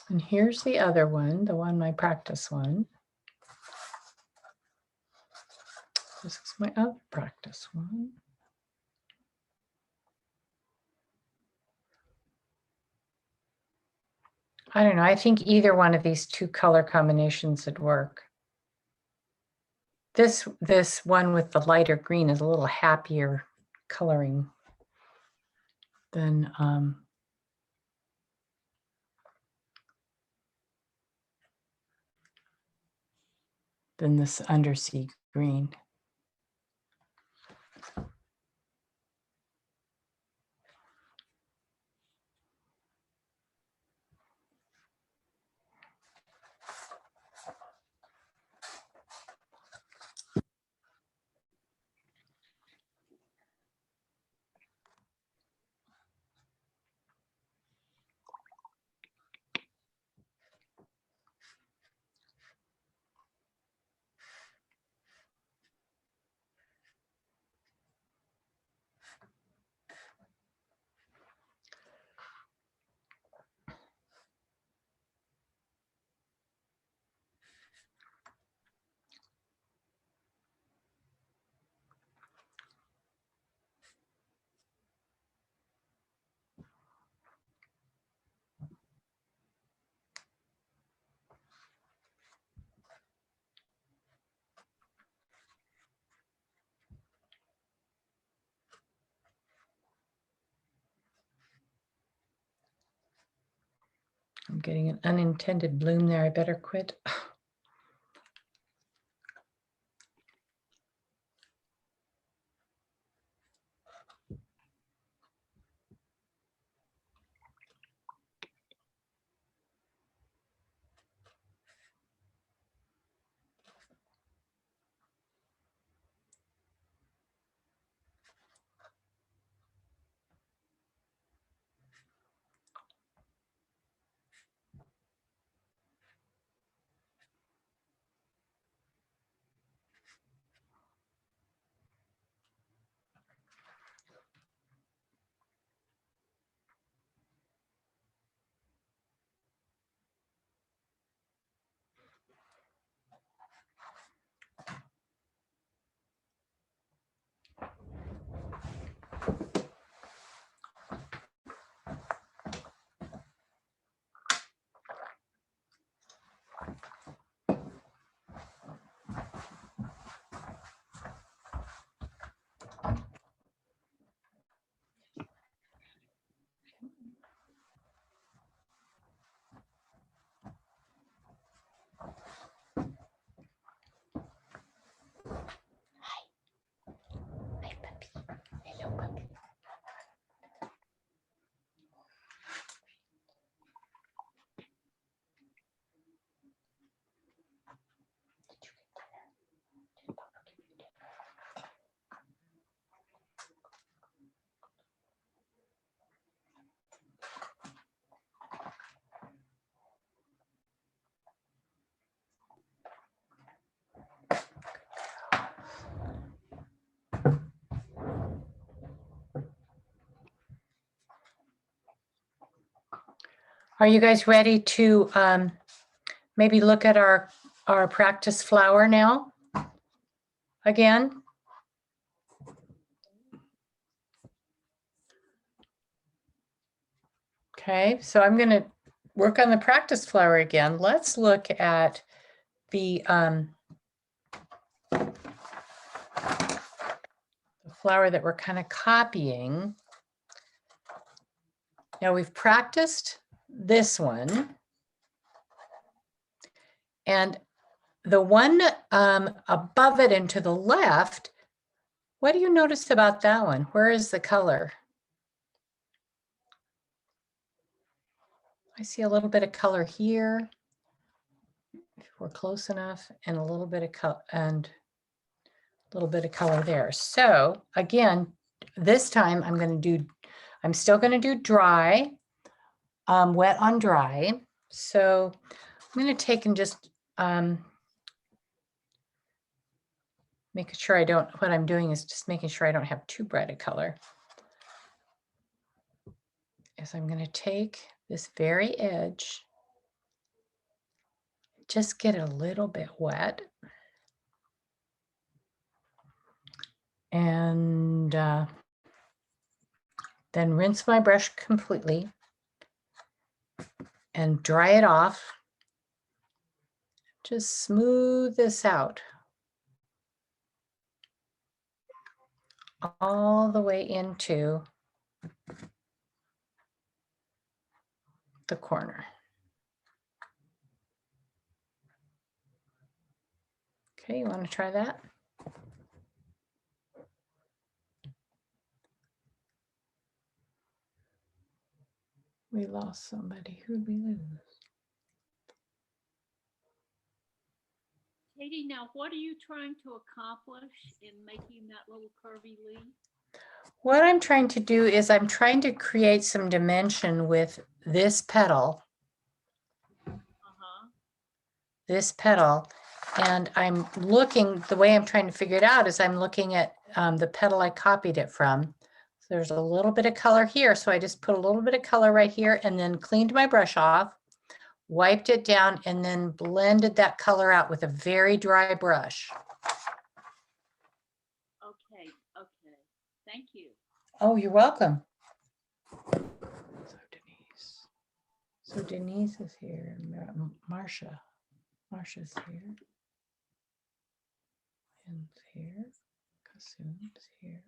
[SPEAKER 1] And here's the other one, the one, my practice one. This is my other practice one. I don't know. I think either one of these two color combinations would work. This one with the lighter green is a little happier coloring than this undersea green. I'm getting an unintended bloom there. I better quit. Hi, puppy. Hello, puppy. Are you guys ready to maybe look at our practice flower now? Again? Okay, so I'm going to work on the practice flower again. Let's look at the flower that we're kind of copying. Now we've practiced this one. And the one above it and to the left, what do you notice about that one? Where is the color? I see a little bit of color here, if we're close enough, and a little bit of color there. So again, this time I'm still going to do dry, wet on dry. So I'm going to take and just making sure what I'm doing is just making sure I don't have too bright a color. Is I'm going to take this very edge, just get a little bit wet, and then rinse my brush completely, and dry it off. Just smooth this out all the way into the corner. Okay, you want to try that? We lost somebody. Who'd we lose?
[SPEAKER 4] Katie, now what are you trying to accomplish in making that little curvy leaf?
[SPEAKER 1] What I'm trying to do is I'm trying to create some dimension with this petal, and I'm looking, the way I'm trying to figure it out is I'm looking at the petal I copied it from. So there's a little bit of color here, so I just put a little bit of color right here and then cleaned my brush off, wiped it down, and then blended that color out with a very dry brush.
[SPEAKER 4] Okay, okay. Thank you.
[SPEAKER 1] Oh, you're welcome. So Denise is here, Marsha's here. And here, Kasum's here.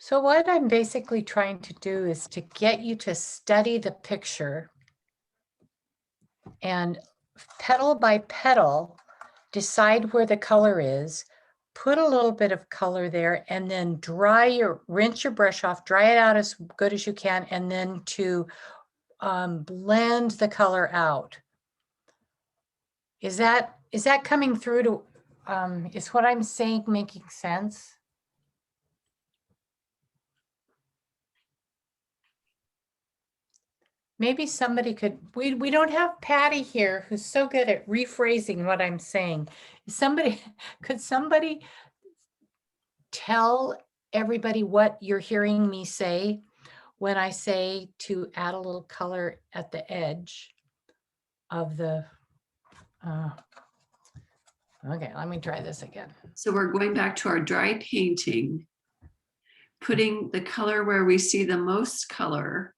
[SPEAKER 1] So what I'm basically trying to do is to get you to study the picture and petal by petal, decide where the color is, put a little bit of color there, and then rinse your brush off, dry it out as good as you can, and then to blend the color out. Is that coming through to, is what I'm saying making sense? Maybe somebody could, we don't have Patty here who's so good at rephrasing what I'm saying. Could somebody tell everybody what you're hearing me say when I say to add a little color at the edge of the, okay, let me try this again.
[SPEAKER 5] So we're going back to our dry painting, putting the color where we see the most color,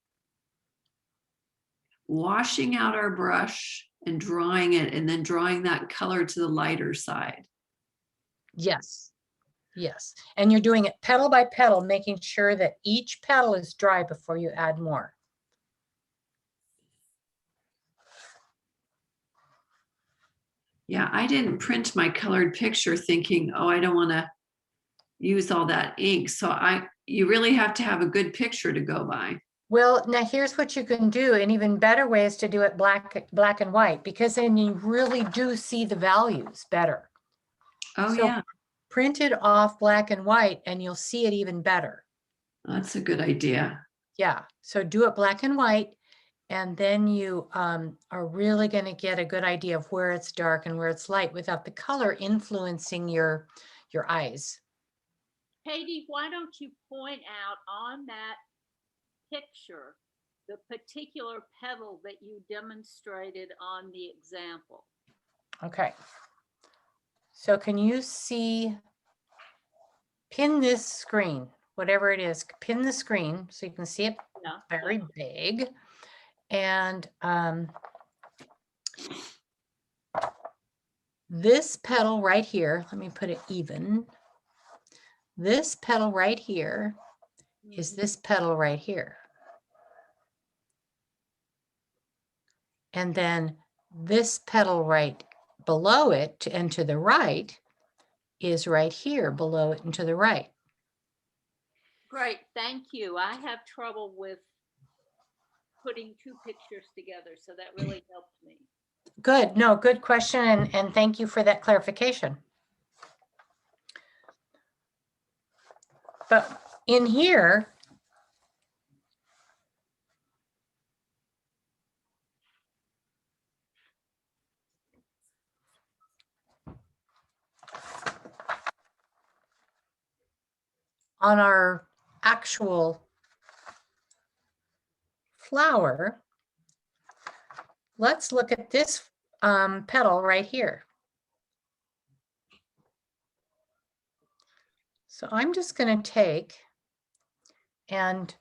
[SPEAKER 5] washing out our brush and drawing it, and then drawing that color to the lighter side.
[SPEAKER 1] Yes, yes. And you're doing it petal by petal, making sure that each petal is dry before you add more.
[SPEAKER 5] Yeah, I didn't print my colored picture thinking, oh, I don't want to use all that ink. So you really have to have a good picture to go by.
[SPEAKER 1] Well, now here's what you can do. An even better way is to do it black and white, because then you really do see the values better.
[SPEAKER 5] Oh,
[SPEAKER 1] So
[SPEAKER 5] yeah.
[SPEAKER 1] print it off black and white and you'll see it even better.
[SPEAKER 5] That's a good idea.
[SPEAKER 1] Yeah, so do it black and white, and then you are really going to get a good idea of where it's dark and where it's light without the color influencing your eyes.
[SPEAKER 4] Katie, why don't you point out on that picture the particular petal that you demonstrated on the example?
[SPEAKER 1] Okay. So can you see, pin this screen, whatever it is, pin the screen so you can see it very big. And this petal right here, let me put it even. This petal right here is this petal right here. And then this petal right below it and to the right is right here below it and to the right.
[SPEAKER 4] Great, thank you. I have trouble with putting two pictures together, so that really helped me.
[SPEAKER 1] good. No, good question. And thank you for that clarification. But in here, on our actual flower, let's look at this petal right here. So I'm just going to take and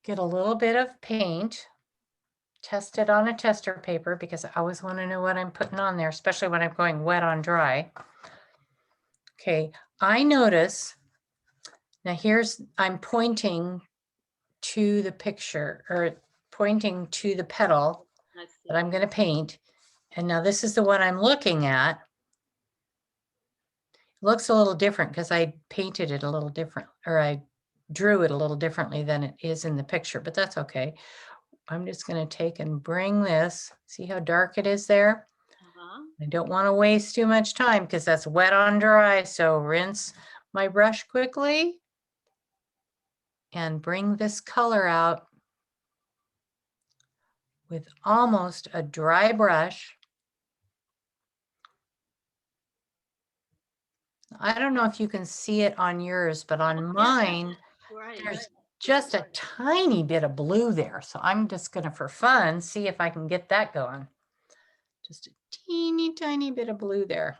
[SPEAKER 1] get a little bit of paint, test it on a tester paper because I always want to know what I'm putting on there, especially when I'm going wet on dry. Okay, I notice, now I'm pointing to the picture or pointing to the petal
[SPEAKER 4] I
[SPEAKER 1] that I'm
[SPEAKER 4] see.
[SPEAKER 1] going to paint. And now this is the one I'm looking at. It looks a little different because I painted it a little different, or I drew it a little differently than it is in the picture, but that's okay. I'm just going to take and bring this. See how dark it is there?
[SPEAKER 4] Uh-huh.
[SPEAKER 1] I don't want to waste too much time because that's wet on dry. So rinse my brush quickly and bring this color out with almost a dry brush. I don't know if you can see it on yours, but on
[SPEAKER 4] Yeah,
[SPEAKER 1] mine,
[SPEAKER 4] Great.
[SPEAKER 1] there's just a tiny bit of blue there. So I'm just going to, for fun, see if I can get that going. Just a teeny tiny bit of blue there.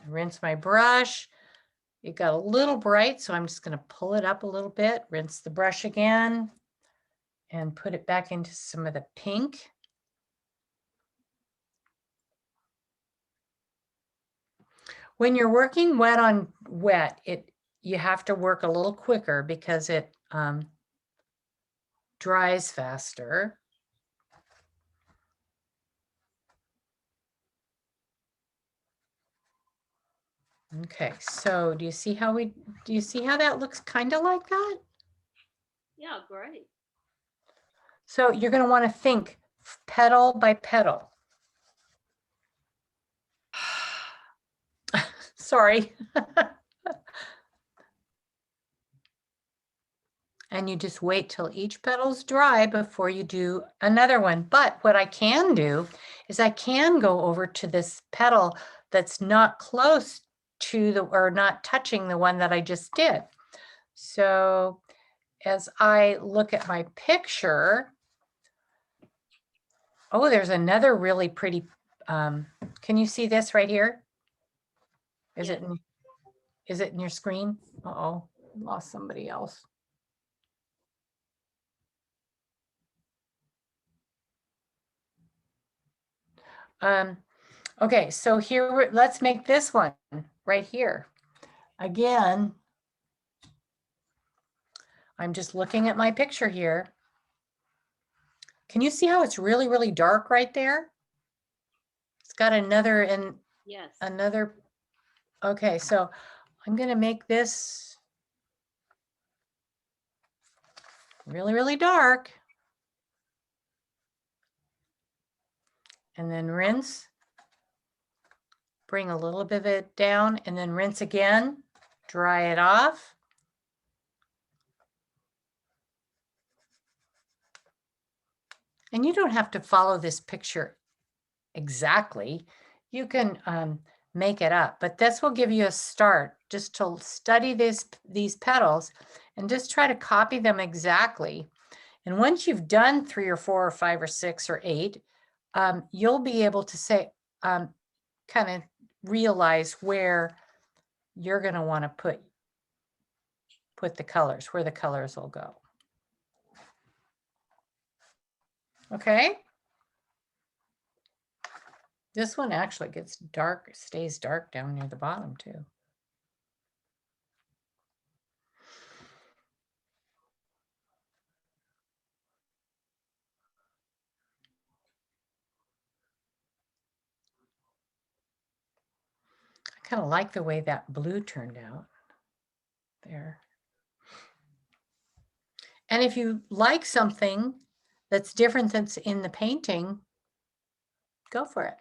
[SPEAKER 1] Rinse my brush. It got a little bright, so I'm just going to pull it up a little bit, rinse the brush again, and put it back into some of the pink. When you're working wet on wet, you have to work a little quicker because it dries faster. Okay, so do you see how that looks kind of like that?
[SPEAKER 4] Yeah, great.
[SPEAKER 1] So you're going to want to think petal by petal. Sorry. And you just wait till each petal's dry before you do another one. But what I can do is I can go over to this petal that's not close to or not touching the one that I just did. So as I look at my picture, oh, there's another really pretty, can you see this right here? Is
[SPEAKER 4] Yes.
[SPEAKER 1] it in your screen? Uh-oh, lost somebody else. Okay, so here, let's make this one right here. Again, I'm just looking at my picture here. Can you see how it's really, really dark right there? It's got another
[SPEAKER 4] Yes.
[SPEAKER 1] Okay, so I'm gonna make this really, really dark. And then rinse. Bring a little bit of it down and then rinse again, dry it off. And you don't have to follow this picture exactly. You can make it up, but this will give you a start just to study these petals and just try to copy them exactly. And once you've done 3 or 4 or 5 or 6 or 8, you'll be able to say, kind of realize where you're going to want to put the colors, where the colors will go. Okay. This one actually gets dark, stays dark down near the bottom too. I kind of like the way that blue turned out there. And if you like something that's different that's in the painting, go for it.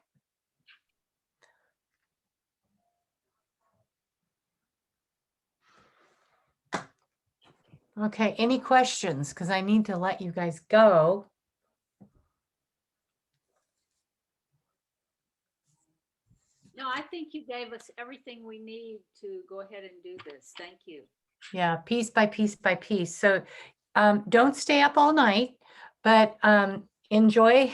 [SPEAKER 1] Okay, any questions? Because I need to let you guys go.
[SPEAKER 4] No, I think you gave us everything we need to go ahead and do this. Thank you.
[SPEAKER 1] Yeah, piece by piece by piece. So don't stay up all night, but enjoy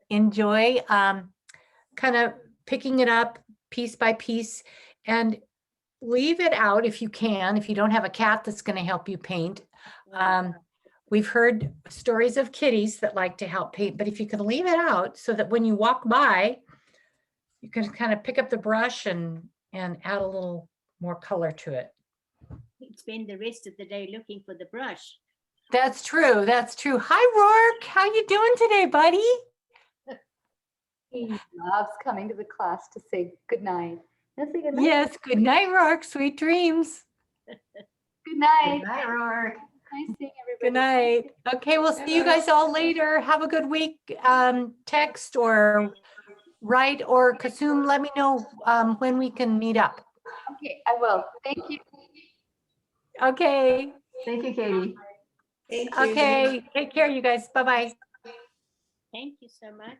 [SPEAKER 1] enjoy kind of picking it up piece by piece, and leave it out if you can, if you don't have a cat that's going to help you paint. We've heard stories of kitties that like to help paint, but if you can leave it out so that when you walk by, you can kind of pick up the brush and add a little more color to it.
[SPEAKER 8] Spend the rest of the day looking for the brush.
[SPEAKER 1] That's true. That's true. Hi, Rourke. How you doing today, buddy?
[SPEAKER 7] He loves coming to the class to say good night. Let's say good night.
[SPEAKER 1] Yes. Good night, Rourke. Sweet dreams.
[SPEAKER 7] Good night.
[SPEAKER 2] Good night, Rourke.
[SPEAKER 7] Nice seeing everybody.
[SPEAKER 1] Good night. Okay, we'll see you guys all later. Have a good week. Text or write, or Kasum, let me know when we can meet up.
[SPEAKER 7] Okay, I will. Thank you.
[SPEAKER 1] Okay.
[SPEAKER 2] Thank you, Katie.
[SPEAKER 5] Thank you.
[SPEAKER 1] Okay. Take care, you guys. Bye-bye.
[SPEAKER 8] Thank you so much.